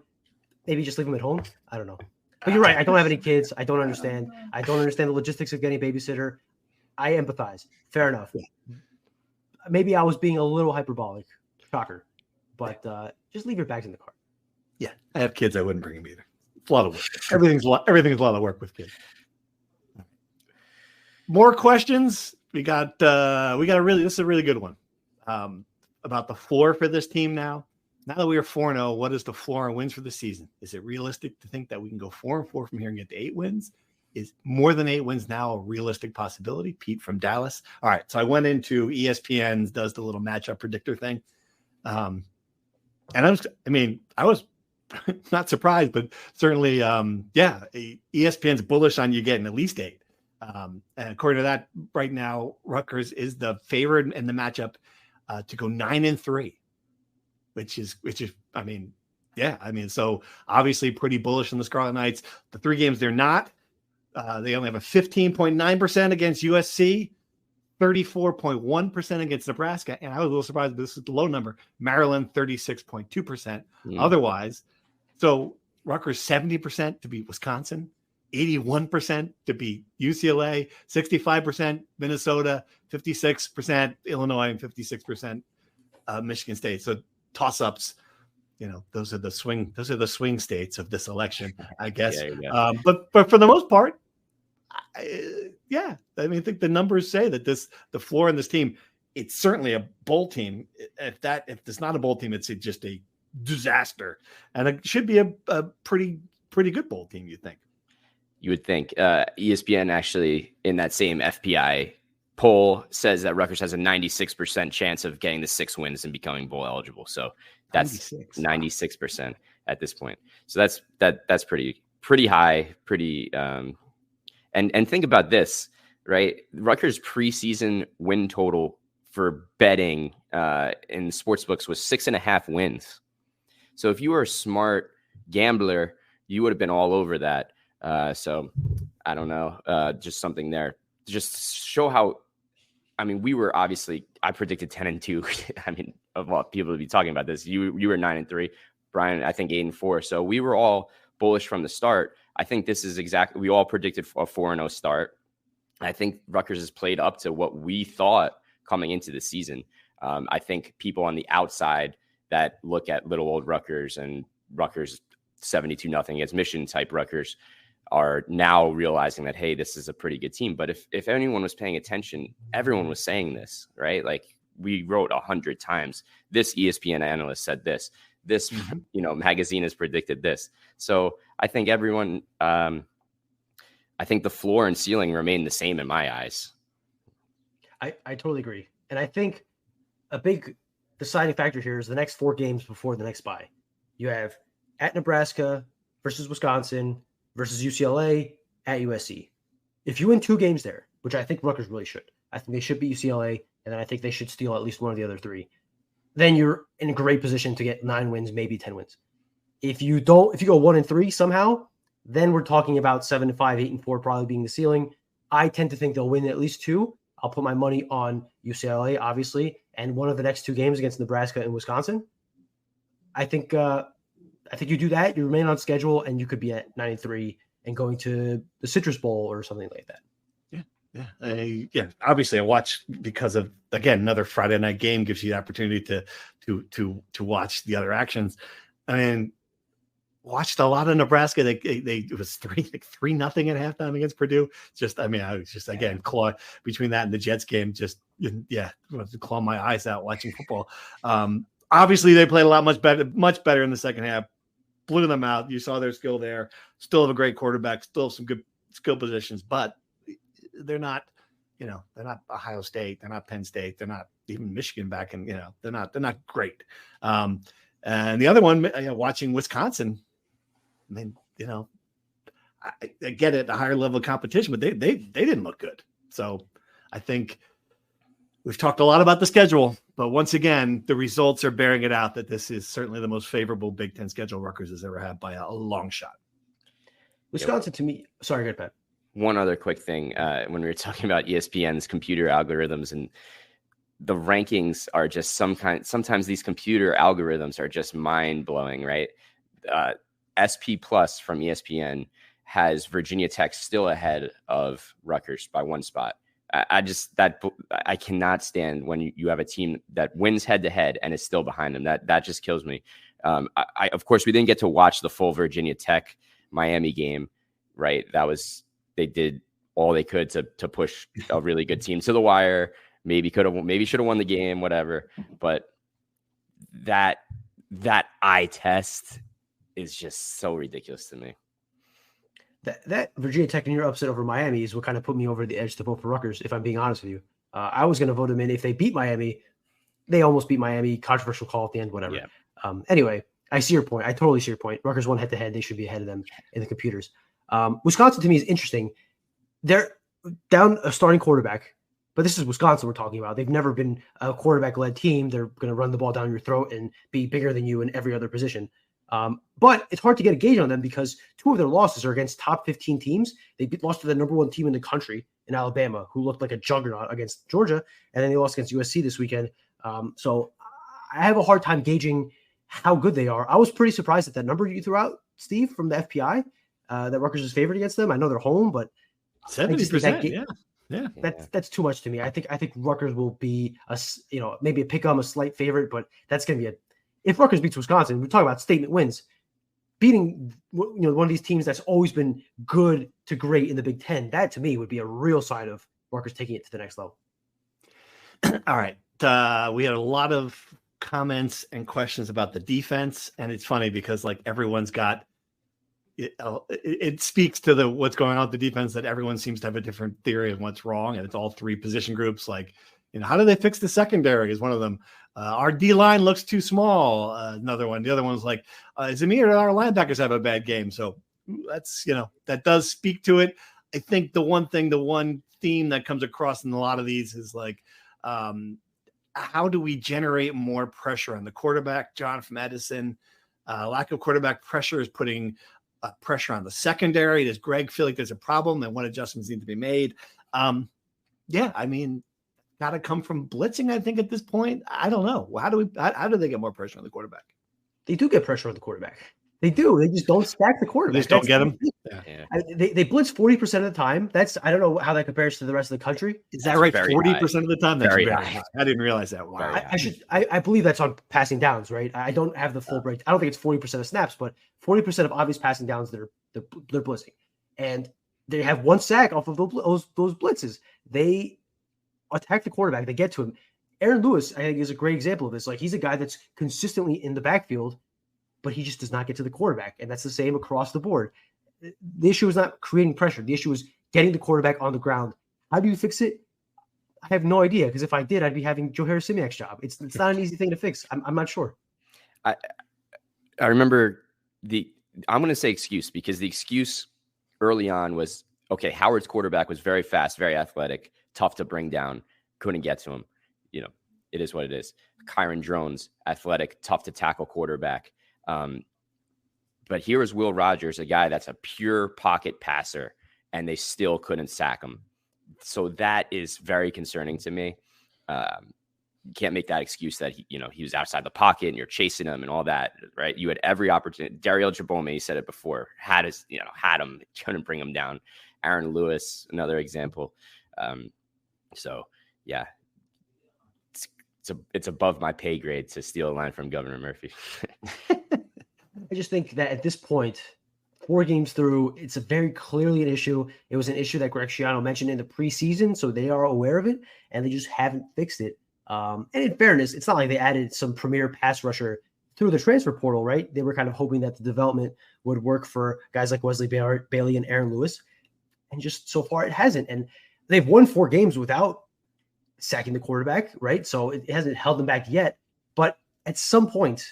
Maybe just leave them at home. I don't know. But you're right. I don't have any kids. I don't understand. I don't understand the logistics of getting a babysitter. I empathize. Fair enough. Maybe I was being a little hyperbolic. Shocker. But just leave your bags in the car. Yeah. I have kids. I wouldn't bring them either. It's a lot of work. Everything's a lot of work with kids. More questions. This is a really good one. About the floor for this team now. Now that we are 4-0, what is the floor on wins for the season? Is it realistic to think that we can go 4-4 from here and get to 8 wins? Is more than 8 wins now a realistic possibility? Pete from Dallas. All right. So I went into ESPN's does the little matchup predictor thing. And I was not surprised, but certainly, ESPN's bullish on you getting at least 8. And according to that, right now, Rutgers is the favorite in the matchup to go 9-3, which is, so obviously pretty bullish on the Scarlet Knights. The 3 games they're not, they only have a 15.9% against USC, 34.1% against Nebraska. And I was a little surprised, but this is the low number. Maryland, 36.2%. Otherwise, so Rutgers 70% to beat Wisconsin, 81% to beat UCLA, 65% Minnesota, 56% Illinois, and 56% Michigan State. So toss-ups, those are the swing states of this election, I guess. But for the most part, I think the numbers say that the floor in this team, it's certainly a bowl team. If it's not a bowl team, it's just a disaster, and it should be a pretty good bowl team. You think? You would think. ESPN actually in that same FPI poll says that Rutgers has a 96% chance of getting the 6 wins and becoming bowl eligible. So that's 96% at this point. So that's pretty high, and think about this, right? Rutgers preseason win total for betting in sportsbooks was 6.5 wins. So if you were a smart gambler, you would have been all over that. So I don't know, just something there. Just show how. We were obviously. I predicted 10-2. Of all people to be talking about this, you were 9-3. Brian, I think 8-4. So we were all bullish from the start. I think this is exactly. We all predicted a 4-0 start. I think Rutgers has played up to what we thought coming into the season. I think people on the outside that look at little old Rutgers and Rutgers 72-0 against Michigan type Rutgers are now realizing that, hey, this is a pretty good team. But if anyone was paying attention, everyone was saying this, right? Like we wrote 100 times, this ESPN analyst said this magazine has predicted this. So I think everyone, I think the floor and ceiling remain the same in my eyes. I totally agree. And I think a big deciding factor here is the next 4 games before the next bye. You have at Nebraska versus Wisconsin versus UCLA at USC. If you win 2 games there, which I think Rutgers really should, I think they should beat UCLA, and then I think they should steal at least one of the other 3. Then you're in a great position to get 9 wins, maybe 10 wins. If you go 1-3 somehow, then we're talking about 7-5, 8-4 probably being the ceiling. I tend to think they'll win at least 2. I'll put my money on UCLA, obviously, and one of the next 2 games against Nebraska and Wisconsin. I think you do that, you remain on schedule, and you could be at 9-3 and going to the Citrus Bowl or something like that. Obviously, I watch because of, again, another Friday night game gives you the opportunity to watch the other actions. Watched a lot of Nebraska. It was 3-0 at halftime against Purdue. I was just again claw between that and the Jets game. Just claw my eyes out watching football. Obviously, they played a lot much better in the second half. Blew them out. You saw their skill there. Still have a great quarterback. Still have some good skill positions, but they're not. They're not Ohio State. They're not Penn State. They're not even Michigan back, and they're not great. And the other one, watching Wisconsin. I get it, a higher level of competition, but they didn't look good. So I think we've talked a lot about the schedule, but once again, the results are bearing it out that this is certainly the most favorable Big Ten schedule Rutgers has ever had by a long shot. Wisconsin, to me, sorry, go ahead, Pat. One other quick thing, when we were talking about ESPN's computer algorithms, and the rankings are just sometimes these computer algorithms are just mind blowing, right? SP Plus from ESPN has Virginia Tech still ahead of Rutgers by 1 spot. I cannot stand when you have a team that wins head to head and is still behind them. That just kills me. Of course, we didn't get to watch the full Virginia Tech Miami game, right? They did all they could to push a really good team to the wire. Maybe should have won the game, whatever. But that eye test is just so ridiculous to me. That Virginia Tech and your upset over Miami is what kind of put me over the edge to vote for Rutgers, if I'm being honest with you. I was going to vote them in if they beat Miami. They almost beat Miami. Controversial call at the end, whatever. Yeah. Anyway, I see your point. I totally see your point. Rutgers won head-to-head. They should be ahead of them in the computers. Wisconsin, to me, is interesting. They're down a starting quarterback, but this is Wisconsin we're talking about. They've never been a quarterback-led team. They're going to run the ball down your throat and be bigger than you in every other position. But it's hard to get a gauge on them because 2 of their losses are against top 15 teams. They lost to the number 1 team in the country in Alabama, who looked like a juggernaut against Georgia, and then they lost against USC this weekend. So I have a hard time gauging how good they are. I was pretty surprised at that number you threw out, Steve, from the FPI, that Rutgers is favored against them. I know they're home, but 70%. Yeah. That's too much to me. I think Rutgers will be maybe a pick-em, a slight favorite, but that's going to be if Rutgers beats Wisconsin, we're talking about statement wins. Beating one of these teams that's always been good to great in the Big Ten, that to me would be a real sign of Rutgers taking it to the next level. All right. We had a lot of comments and questions about the defense, and it's funny because like everyone's got it speaks to what's going on with the defense that everyone seems to have a different theory of what's wrong, and it's all 3 position groups. Like, how do they fix the secondary is one of them. Our D line looks too small. Another one. The other one's like, is it me or our linebackers have a bad game? So that's, that does speak to it. I think the one theme that comes across in a lot of these is like, how do we generate more pressure on the quarterback? John from Edison, lack of quarterback pressure is putting pressure on the secondary. Does Greg feel like there's a problem and what adjustments need to be made? Got to come from blitzing, I think, at this point. I don't know. How do they get more pressure on the quarterback? They do get pressure on the quarterback. They do. They just don't stack the quarterback. They just don't get them. Yeah. They blitz 40% of the time. I don't know how that compares to the rest of the country. Is that right? 40% of the time? That's very high. I didn't realize that. Wow. I believe that's on passing downs, right? I don't have the full break. I don't think it's 40% of snaps, but 40% of obvious passing downs they're blitzing. And they have 1 sack off of those blitzes. They attack the quarterback. They get to him. Aaron Lewis, I think, is a great example of this. Like, he's a guy that's consistently in the backfield, but he just does not get to the quarterback. And that's the same across the board. The issue is not creating pressure. The issue is getting the quarterback on the ground. How do you fix it? I have no idea, because if I did, I'd be having Joe Harris-Simiak's job. It's not an easy thing to fix. I'm not sure. I remember I'm going to say excuse, because the excuse early on was, okay, Howard's quarterback was very fast, very athletic, tough to bring down, couldn't get to him. It is what it is. Kyron Drones, athletic, tough to tackle quarterback. But here is Will Rogers, a guy that's a pure pocket passer, and they still couldn't sack him. So that is very concerning to me. You can't make that excuse that he was outside the pocket and you're chasing him and all that, right? You had every opportunity. Dariel Jabome, he said it before, had him, couldn't bring him down. Aaron Lewis, another example. It's above my pay grade to steal a line from Governor Murphy. I just think that at this point, 4 games through, it's a very clearly an issue. It was an issue that Greg Ciarrocca mentioned in the preseason, so they are aware of it, and they just haven't fixed it. And in fairness, it's not like they added some premier pass rusher through the transfer portal, right? They were kind of hoping that the development would work for guys like Wesley Bailey and Aaron Lewis, and just so far it hasn't. And they've won 4 games without sacking the quarterback, right? So it hasn't held them back yet. But at some point,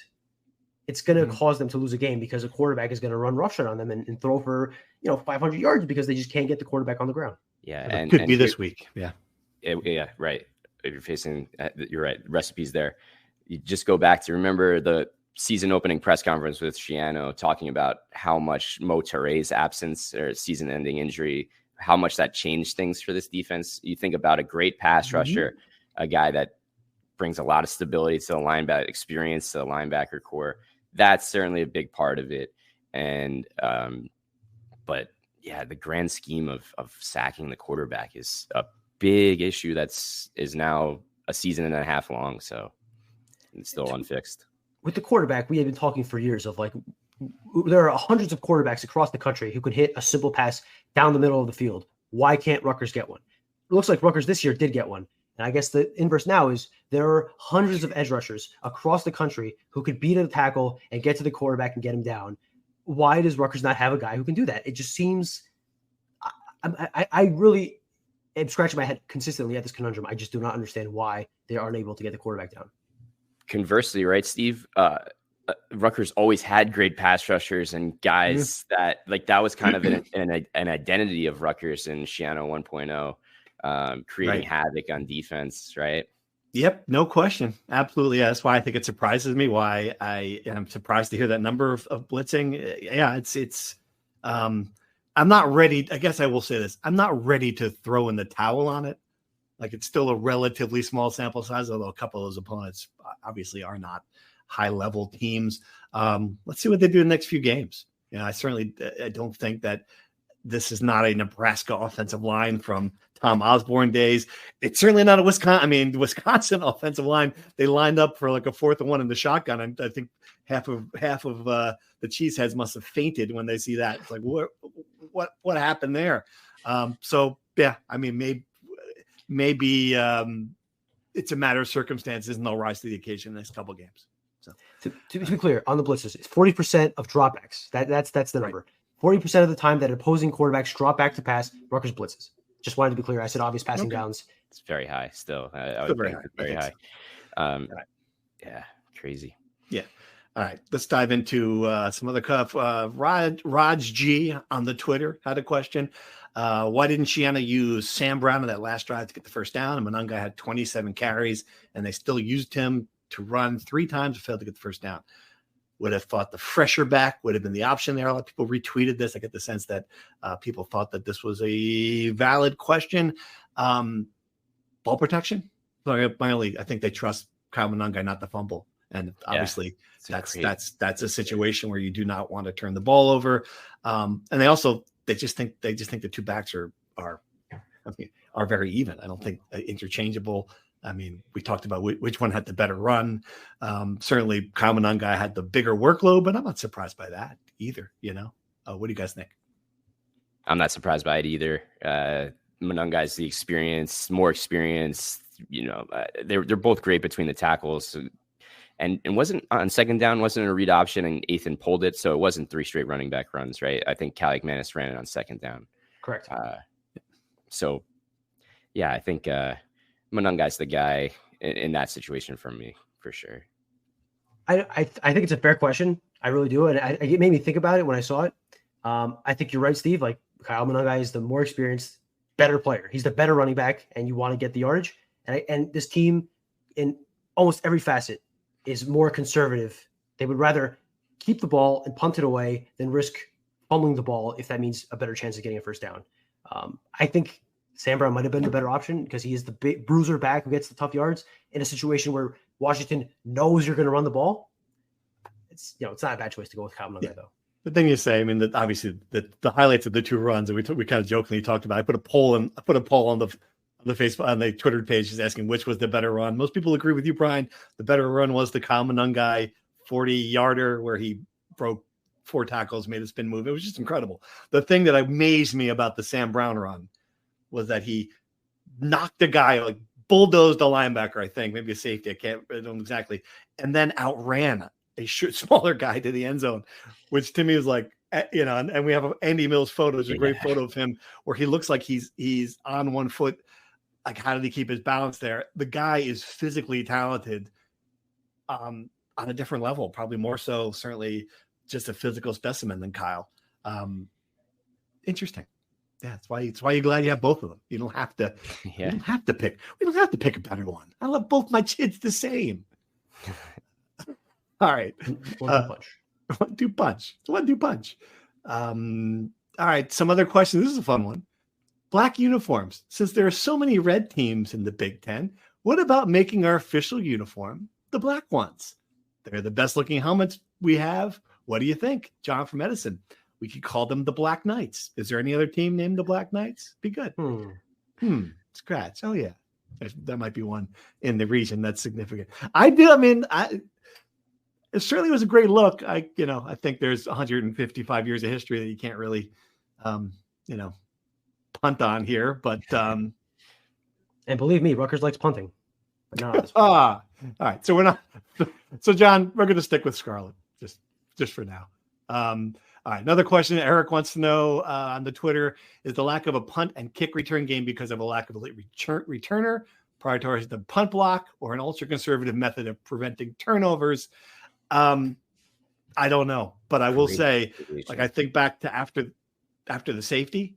it's going to cause them to lose a game because a quarterback is going to run roughshod on them and throw for 500 yards because they just can't get the quarterback on the ground. Yeah, and could be this week. Yeah, right. If you're facing, you're right. Recipes there. You just go back to remember the season opening press conference with Schiano talking about how much Mo Touré's absence or season-ending injury, how much that changed things for this defense. You think about a great pass rusher, a guy that brings a lot of stability to the linebacker experience to the linebacker core. That's certainly a big part of it. And but yeah, the grand scheme of sacking the quarterback is a big issue is now a season and a half long, so it's still unfixed. With the quarterback, we have been talking for years of like there are hundreds of quarterbacks across the country who could hit a simple pass down the middle of the field. Why can't Rutgers get one? It looks like Rutgers this year did get one. And I guess the inverse now is there are hundreds of edge rushers across the country who could beat a tackle and get to the quarterback and get him down. Why does Rutgers not have a guy who can do that? It just seems I really am scratching my head consistently at this conundrum. I just do not understand why they aren't able to get the quarterback down. Conversely, right, Steve? Rutgers always had great pass rushers and guys that was kind of an identity of Rutgers in Schiano 1.0, creating havoc on defense, right? Yep, no question. Absolutely. Yeah, that's why I think it surprises me. Why I am surprised to hear that number of blitzing. Yeah, it's I'm not ready. I guess I will say this. I'm not ready to throw in the towel on it. Like, it's still a relatively small sample size, although a couple of those opponents obviously are not high-level teams. Let's see what they do in the next few games. You know, I don't think that this is not a Nebraska offensive line from Tom Osborne days. It's certainly not a Wisconsin offensive line. They lined up for like a 4th and 1 in the shotgun. And I think half of the cheeseheads must have fainted when they see that. It's like, what happened there? So yeah, I mean, maybe it's a matter of circumstances, and they'll rise to the occasion in the next couple of games. So to be clear on the blitzes, it's 40% of dropbacks. That's the number. 40% of the time that opposing quarterbacks drop back to pass, Rutgers blitzes. Just wanted to be clear. I said obvious passing downs. It's very high still. I would think it's very high. So. Yeah, crazy. Yeah. All right, let's dive into some other stuff. Raj G on the Twitter had a question. Why didn't Schiano use Sam Brown in that last drive to get the first down? And Monunga had 27 carries, and they still used him to run 3 times and failed to get the first down. Would have thought the fresher back would have been the option there. A lot of people retweeted this. I get the sense that people thought that this was a valid question. Ball protection. I think they trust Kyle Monunga not to fumble. And obviously that's a situation where you do not want to turn the ball over. And they just think the two backs are very even. I don't think interchangeable. I mean, we talked about which one had the better run. Certainly Kyle Monunga had the bigger workload, but I'm not surprised by that either. You know, what do you guys think? I'm not surprised by it either. Monunga's more experience. You know, they're both great between the tackles. And wasn't on second down, wasn't a read option, and Athan pulled it, so it wasn't 3 straight running back runs, right? I think Kaliakmanis ran it on second down. Correct. So, yeah, I think Monunga's the guy in that situation for me, for sure. I think it's a fair question. I really do, and it made me think about it when I saw it. I think you're right, Steve. Like, Kyle Monunga is the more experienced, better player. He's the better running back, and you want to get the yardage. And this team, in almost every facet, is more conservative. They would rather keep the ball and punt it away than risk fumbling the ball if that means a better chance of getting a first down. I think Sam Brown might have been the better option because he is the big bruiser back who gets the tough yards in a situation where Washington knows you're going to run the ball. It's not a bad choice to go with Kyle Monunga, though. The thing you say, I mean, that obviously the highlights of the 2 runs that we kind of jokingly talked about. I put a poll on the Facebook on the Twitter page is asking which was the better run. Most people agree with you, Brian. The better run was the Kyle Monunga 40-yarder where he broke 4 tackles, made a spin move. It was just incredible. The thing that amazed me about the Sam Brown run was that he knocked the guy, like bulldozed a linebacker, I think, maybe a safety. I don't know exactly. And then outran a smaller guy to the end zone, which to me was like, and we have Andy Mills photos, a great photo of him where he looks like he's on one foot. Like, how did he keep his balance there? The guy is physically talented on a different level, probably more so, certainly just a physical specimen than Kyle. Interesting. Yeah, that's why you're glad you have both of them. You don't have to. Yeah. You don't have to pick. We don't have to pick a better one. I love both my kids the same. All right. One-two punch. It's a one-two punch. All right. Some other questions. This is a fun one. Black uniforms. Since there are so many red teams in the Big Ten, What about making our official uniform the black ones? They're the best looking helmets we have. What do you think? John from Edison. We could call them the Black Knights. Is there any other team named the Black Knights? Be good. Scratch. Oh, yeah. That might be one in the region that's significant. It certainly was a great look. I think there's 155 years of history that you can't really, punt on here. But and believe me, Rutgers likes punting. But not on this all right. So we're not. So John, we're going to stick with Scarlet just for now. All right. Another question Eric wants to know on the Twitter is the lack of a punt and kick return game because of a lack of a late returner, prioritize the punt block, or an ultra conservative method of preventing turnovers. I don't know, but I will say, like, I think back to after the safety,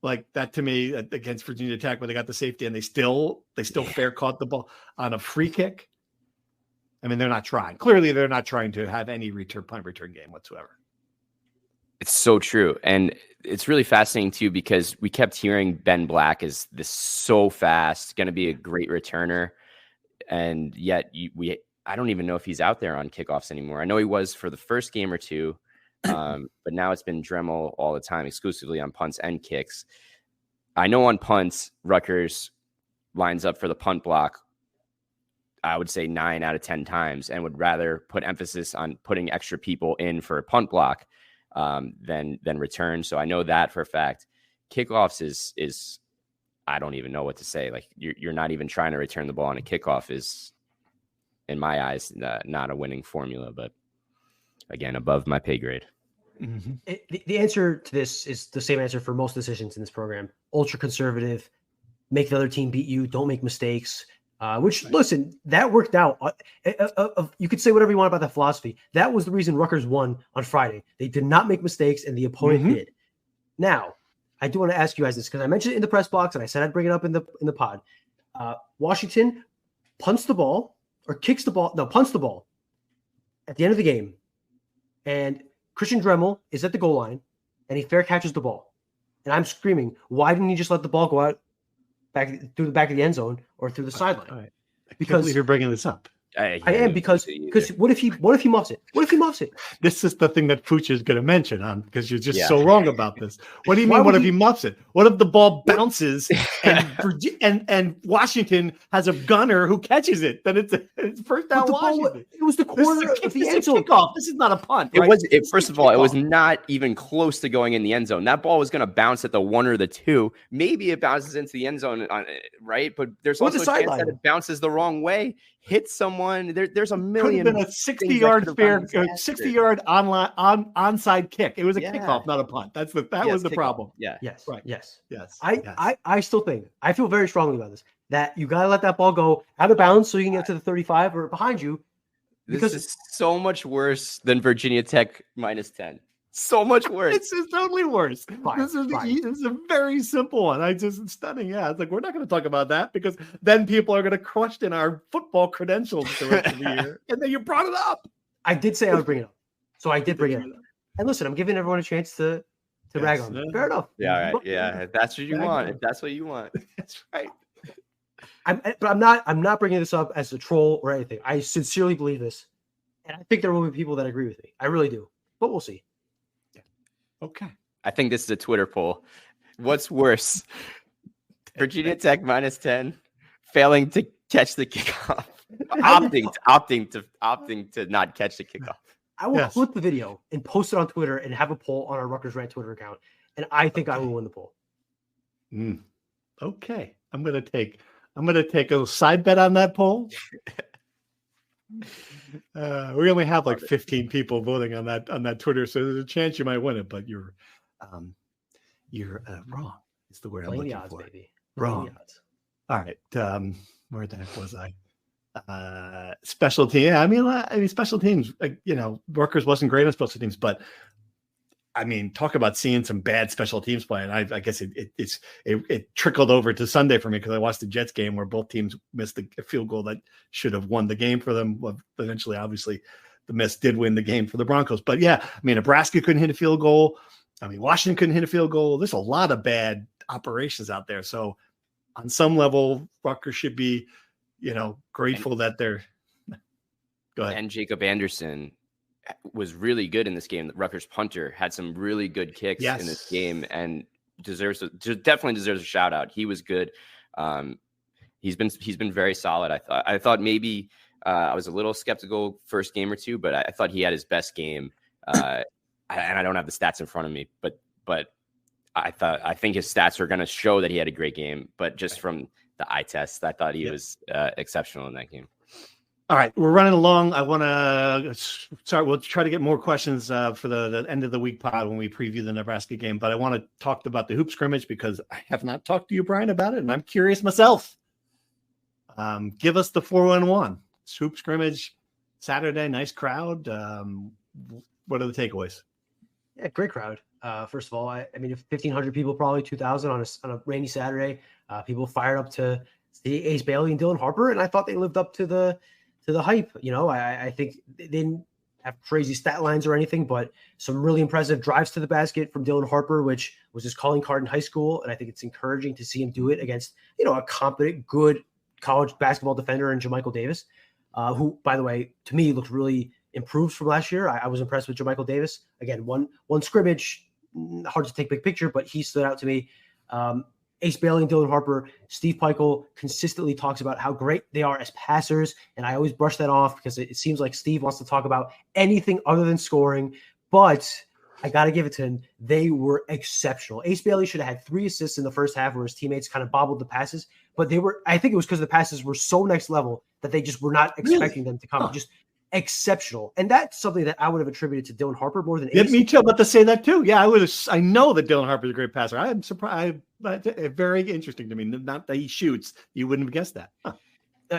like that to me against Virginia Tech, where they got the safety and they still fair caught the ball on a free kick. I mean, they're not trying. Clearly, they're not trying to have any punt return game whatsoever. It's so true. And it's really fascinating too, because we kept hearing Ben Black is this so fast, going to be a great returner. And yet I don't even know if he's out there on kickoffs anymore. I know he was for the first game or two, but now it's been Dremel all the time, exclusively on punts and kicks. I know on punts, Rutgers lines up for the punt block, I would say 9 out of 10 times, and would rather put emphasis on putting extra people in for a punt block than return. So I know that for a fact. Kickoffs is I don't even know what to say. Like you're not even trying to return the ball on a kickoff is, in my eyes, not a winning formula, but again, above my pay grade. Mm-hmm. The answer to this is the same answer for most decisions in this program. Ultra conservative, make the other team beat you, don't make mistakes. Listen, that worked out. You could say whatever you want about that philosophy. That was the reason Rutgers won on Friday. They did not make mistakes, and the opponent did. Now, I do want to ask you guys this, because I mentioned it in the press box, and I said I'd bring it up in the pod. Washington punts the ball, or kicks the ball. No, punts the ball at the end of the game, and Christian Dremel is at the goal line, and he fair catches the ball. And I'm screaming, why didn't he just let the ball go out back through the back of the end zone or through the sideline? Right. I can't believe you're bringing this up. I am, because what if he muffs it? What if he muffs it? This is the thing that Fuchs is going to mention on, because you're just so wrong about this. What do you mean? What if he muffs it? What if the ball bounces and Washington has a gunner who catches it? Then it's first down Washington. It was the corner of the end zone. Kickoff. This is not a punt. It right? was. First of all, it was not even close to going in the end zone. That ball was going to bounce at the 1 or the 2. Maybe it bounces into the end zone, right? But there's also a chance that it bounces the wrong way, hits someone. There's a million. Could have been a 60-yard onside kick. It was a kickoff, not a punt. That was the problem. Yeah. Yes. Right. Yes. Yes. I still think, I feel very strongly about this, that you got to let that ball go out of bounds so you can get to the 35 or behind you. Because this is so much worse than Virginia Tech -10. So much worse. It's totally worse. This is a very simple one. It's stunning. Yeah, it's like, we're not going to talk about that, because then people are going to question our football credentials the rest of the year. And then you brought it up. I did say I would bring it up, so I did bring it up. And listen, I'm giving everyone a chance to rag on me. Fair enough. Yeah, right. Yeah, if that's what you want. If that's what you want, that's right. But I'm not bringing this up as a troll or anything. I sincerely believe this, and I think there will be people that agree with me. I really do, but we'll see. Okay. I think this is a Twitter poll. What's worse? Virginia Tech -10, failing to catch the kickoff, opting to not catch the kickoff. I will clip the video and post it on Twitter and have a poll on our Rutgers Rant Twitter account, and I think I will win the poll. Okay. I'm gonna take a side bet on that poll. We only have like 15 people voting on that Twitter, so there's a chance you might win it, but you're wrong. It's the word I'm looking for. Baby. Wrong. All right. Where the heck was I? Special team. Yeah, I mean, special teams. Rutgers wasn't great on special teams, but I mean, talk about seeing some bad special teams play. And I guess it trickled over to Sunday for me, because I watched the Jets game where both teams missed a field goal that should have won the game for them. Well, eventually, obviously, the miss did win the game for the Broncos. But yeah, I mean, Nebraska couldn't hit a field goal. I mean, Washington couldn't hit a field goal. There's a lot of bad operations out there. So on some level, Rutgers should be, grateful that they're. Go ahead. And Jacob Anderson was really good in this game. The Rutgers punter had some really good kicks in this game, and definitely deserves a shout out. He was good. He's been very solid. I thought maybe I was a little skeptical first game or two, but I thought he had his best game. And I don't have the stats in front of me, but I think his stats are going to show that he had a great game. But just from the eye test, I thought he was exceptional in that game. All right, we're running along. I want to start. We'll try to get more questions for the end of the week pod when we preview the Nebraska game. But I want to talk about the hoop scrimmage because I have not talked to you, Brian, about it, and I'm curious myself. Give us the 4-1-1 hoop scrimmage Saturday. Nice crowd. What are the takeaways? Yeah, great crowd. First of all, I mean, 1,500 people, probably 2,000 on a rainy Saturday. People fired up to see Ace Bailey and Dylan Harper, and I thought they lived up to the hype. I think they didn't have crazy stat lines or anything, but some really impressive drives to the basket from Dylan Harper, which was his calling card in high school. And I think it's encouraging to see him do it against, a competent, good college basketball defender in JaMychal Davis, who, by the way, to me looked really improved from last year. I was impressed with JaMychal Davis. Again, one scrimmage, hard to take big picture, but he stood out to me. Ace Bailey and Dylan Harper, Steve Peichel consistently talks about how great they are as passers, and I always brush that off because it seems like Steve wants to talk about anything other than scoring, but I got to give it to him. They were exceptional. Ace Bailey should have had 3 assists in the first half where his teammates kind of bobbled the passes, but I think it was because the passes were so next level that they just were not expecting them to come. Just exceptional. And that's something that I would have attributed to Dylan Harper more than Ace. Me too, about to say that too. Yeah, I know that Dylan Harper is a great passer. I am surprised. Very interesting to me. Not that he shoots. You wouldn't have guessed that. Huh.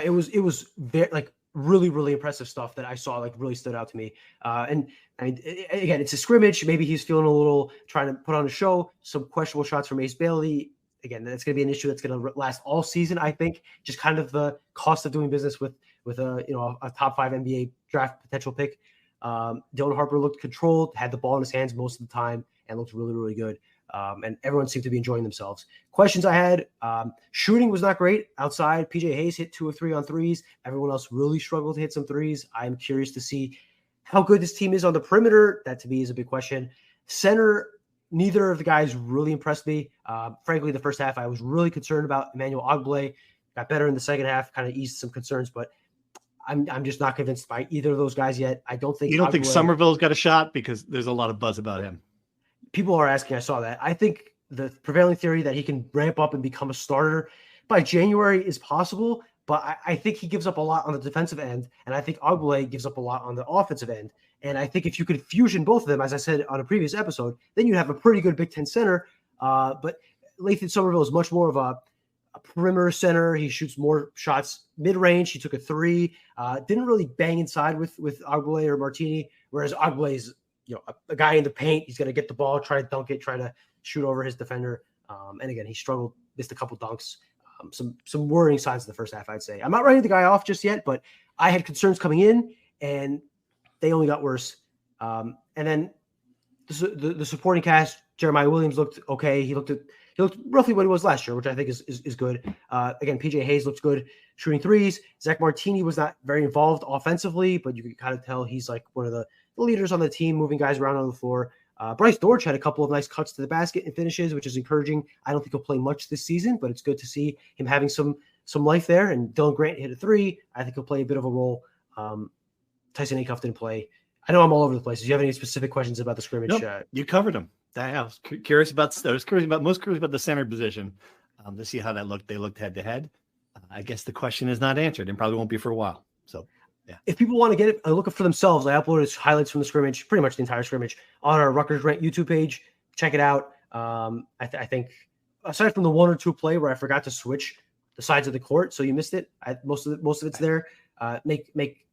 It was very, really, really impressive stuff that I saw, really stood out to me. And again, it's a scrimmage. Maybe he's feeling a little trying to put on a show. Some questionable shots from Ace Bailey. Again, that's going to be an issue that's going to last all season, I think. Just kind of the cost of doing business with a top 5 NBA draft potential pick. Dylan Harper looked controlled, had the ball in his hands most of the time, and looked really, really good. And everyone seemed to be enjoying themselves. Questions I had, shooting was not great outside. PJ Hayes hit 2 of 3 on threes. Everyone else really struggled to hit some threes. I'm curious to see how good this team is on the perimeter. That to me is a big question. Center, neither of the guys really impressed me. Frankly, the first half, I was really concerned about Emmanuel Ogbole. Got better in the second half, kind of eased some concerns, but I'm just not convinced by either of those guys yet. I don't think. You don't think Somerville's got a shot because there's a lot of buzz about him. People are asking. I saw that. I think the prevailing theory that he can ramp up and become a starter by January is possible, but I think he gives up a lot on the defensive end, and I think Ogbole gives up a lot on the offensive end. And I think if you could fusion both of them, as I said on a previous episode, then you'd have a pretty good Big Ten center. But Lathan Somerville is much more of a perimeter center. He shoots more shots mid-range. He took a 3. Didn't really bang inside with Ogbole or Martini, whereas Ogbole is a guy in the paint. He's going to get the ball, try to dunk it, try to shoot over his defender. And again, he struggled, missed a couple dunks. Some worrying signs in the first half, I'd say. I'm not writing the guy off just yet, but I had concerns coming in, and they only got worse. And then the supporting cast, Jeremiah Williams looked okay. He looked roughly what he was last year, which I think is good. Again, PJ Hayes looks good shooting threes. Zach Martini was not very involved offensively, but you can kind of tell he's like one of the leaders on the team, moving guys around on the floor. Bryce Dortch had a couple of nice cuts to the basket and finishes, which is encouraging. I don't think he'll play much this season, but it's good to see him having some life there. And Dylan Grant hit a 3. I think he'll play a bit of a role. Tyson Acuff didn't play. I know I'm all over the place. Do you have any specific questions about the scrimmage? Nope, you covered them. I was curious about the center position to see how that looked. They looked head to head. I guess the question is not answered and probably won't be for a while. So, yeah. If people want to get a look up for themselves, I uploaded highlights from the scrimmage, pretty much the entire scrimmage, on our Rutgers Rant YouTube page. Check it out. I think aside from the 1 or 2 play where I forgot to switch the sides of the court, so you missed it. Most of it's there. Make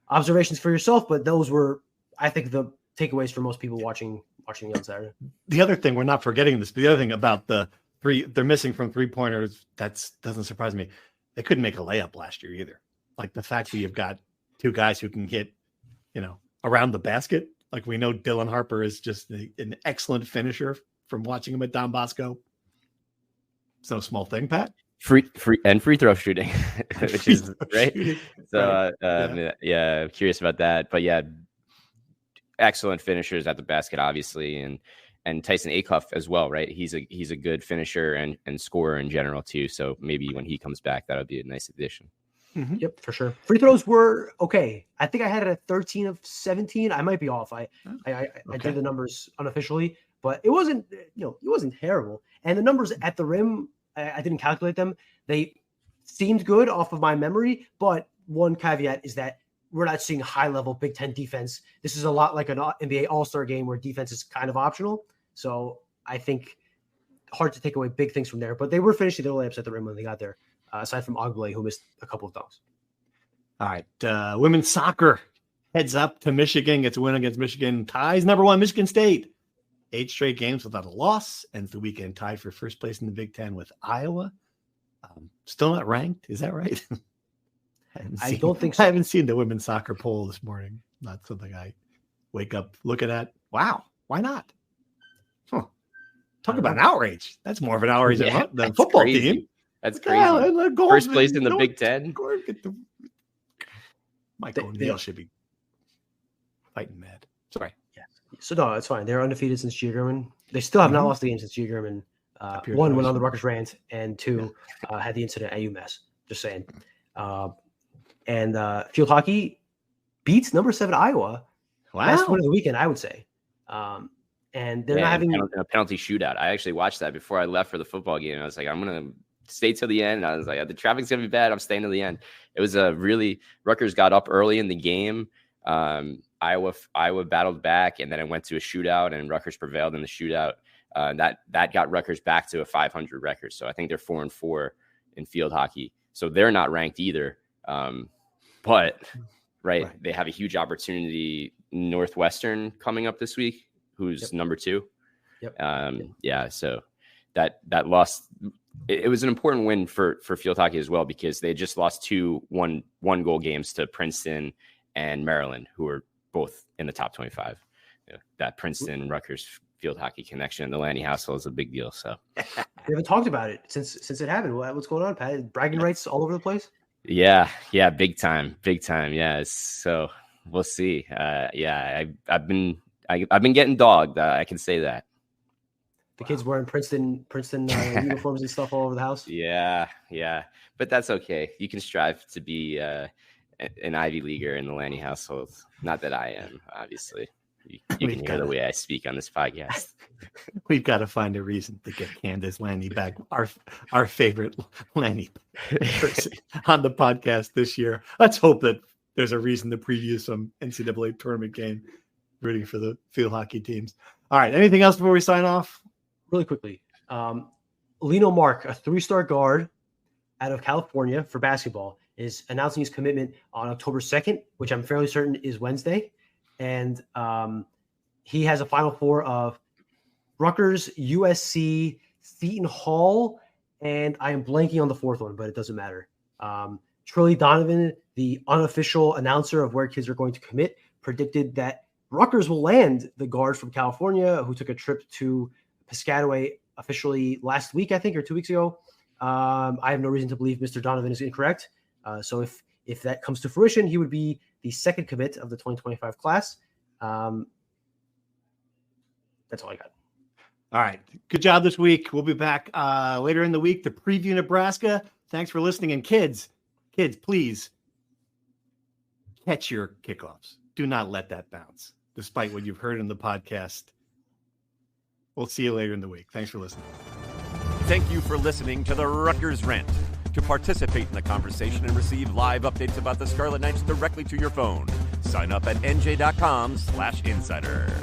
observations for yourself, but those were, I think, the takeaways for most people watching on Saturday. The other thing, we're not forgetting this, but the other thing about the 3 they're missing from 3-pointers, that doesn't surprise me. They couldn't make a layup last year either. Like the fact that you've got 2 guys who can hit, around the basket. Like we know Dylan Harper is just an excellent finisher from watching him at Don Bosco. It's no small thing, Pat. Free throw shooting, which is right. Shooting. So Right. yeah, curious about that. But yeah, excellent finishers at the basket, obviously, and Tyson Acuff as well, right? He's a good finisher and scorer in general too. So maybe when he comes back, that'll be a nice addition. Mm-hmm. Yep, for sure. Free throws were okay. I think I had it at 13 of 17. I might be off. I did the numbers unofficially, but it wasn't terrible. And the numbers at the rim, I didn't calculate them. They seemed good off of my memory, but one caveat is that we're not seeing high-level Big Ten defense. This is a lot like an NBA All-Star game where defense is kind of optional. So I think hard to take away big things from there. But they were finishing their layups at the rim when they got there, aside from Ogbole, who missed a couple of dunks. All right. Women's soccer heads up to Michigan, gets a win against Michigan, ties number 1 Michigan State. 8 straight games without a loss, ends the weekend tied for first place in the Big Ten with Iowa. Still not ranked. Is that right? I don't think so. I haven't seen the women's soccer poll this morning. Not something I wake up looking at. Wow. Why not? Huh. Talk about an outrage. That's more of an outrage than the football team. That's crazy. First place in the Big Ten. Mike O'Neill should be fighting mad. Sorry. Yeah. So no, it's fine. They're undefeated since Gia German. They still have not lost the game since Gia German. 1 went on the Rutgers Rant, and 2 had the incident at UMass. Just saying. And field hockey beats number 7 Iowa. Wow. Best win of the weekend, I would say. And they're not having a penalty shootout. I actually watched that before I left for the football game. I was like, I'm gonna stay till the end. I was like, the traffic's gonna be bad. I'm staying to the end. It was Rutgers got up early in the game. Iowa battled back, and then it went to a shootout, and Rutgers prevailed in the shootout. That got Rutgers back to a 500 record. So I think they're 4-4 in field hockey. So they're not ranked either. But they have a huge opportunity. Northwestern coming up this week, who's number 2. Yep. So that loss, it was an important win for field hockey as well, because they just lost 2 one-goal games to Princeton and Maryland, who are both in the top 25. That Princeton Rutgers field hockey connection in the Lanny household is a big deal. So we haven't talked about it since it happened. What's going on, Pat? Bragging rights all over the place? Yeah, big time. Yeah, so we'll see. I've been getting dogged. I can say that. The kids wearing Princeton uniforms and stuff all over the house. Yeah, but that's okay. You can strive to be an Ivy Leaguer in the Lanny household. Not that I am, obviously. You can hear the way I speak on this podcast. We've got to find a reason to get Candace Lanny back, our favorite Lanny person on the podcast this year. Let's hope that there's a reason to preview some NCAA tournament game, rooting for the field hockey teams. All right, anything else before we sign off? Really quickly, Lino Mark, a 3-star guard out of California for basketball, is announcing his commitment on October 2nd, which I'm fairly certain is Wednesday. And he has a Final Four of Rutgers, USC, Seton Hall, and I am blanking on the 4th one, but it doesn't matter. Trilly Donovan, the unofficial announcer of where kids are going to commit, predicted that Rutgers will land the guard from California who took a trip to Piscataway officially last week, I think, or 2 weeks ago. I have no reason to believe Mr. Donovan is incorrect. So if that comes to fruition, he would be the second commit of the 2025 class. That's all I got. All right. Good job this week. We'll be back later in the week to preview Nebraska. Thanks for listening. And kids, please catch your kickoffs. Do not let that bounce, despite what you've heard in the podcast. We'll see you later in the week. Thanks for listening. Thank you for listening to the Rutgers Rant. To participate in the conversation and receive live updates about the Scarlet Knights directly to your phone, sign up at NJ.com/insider.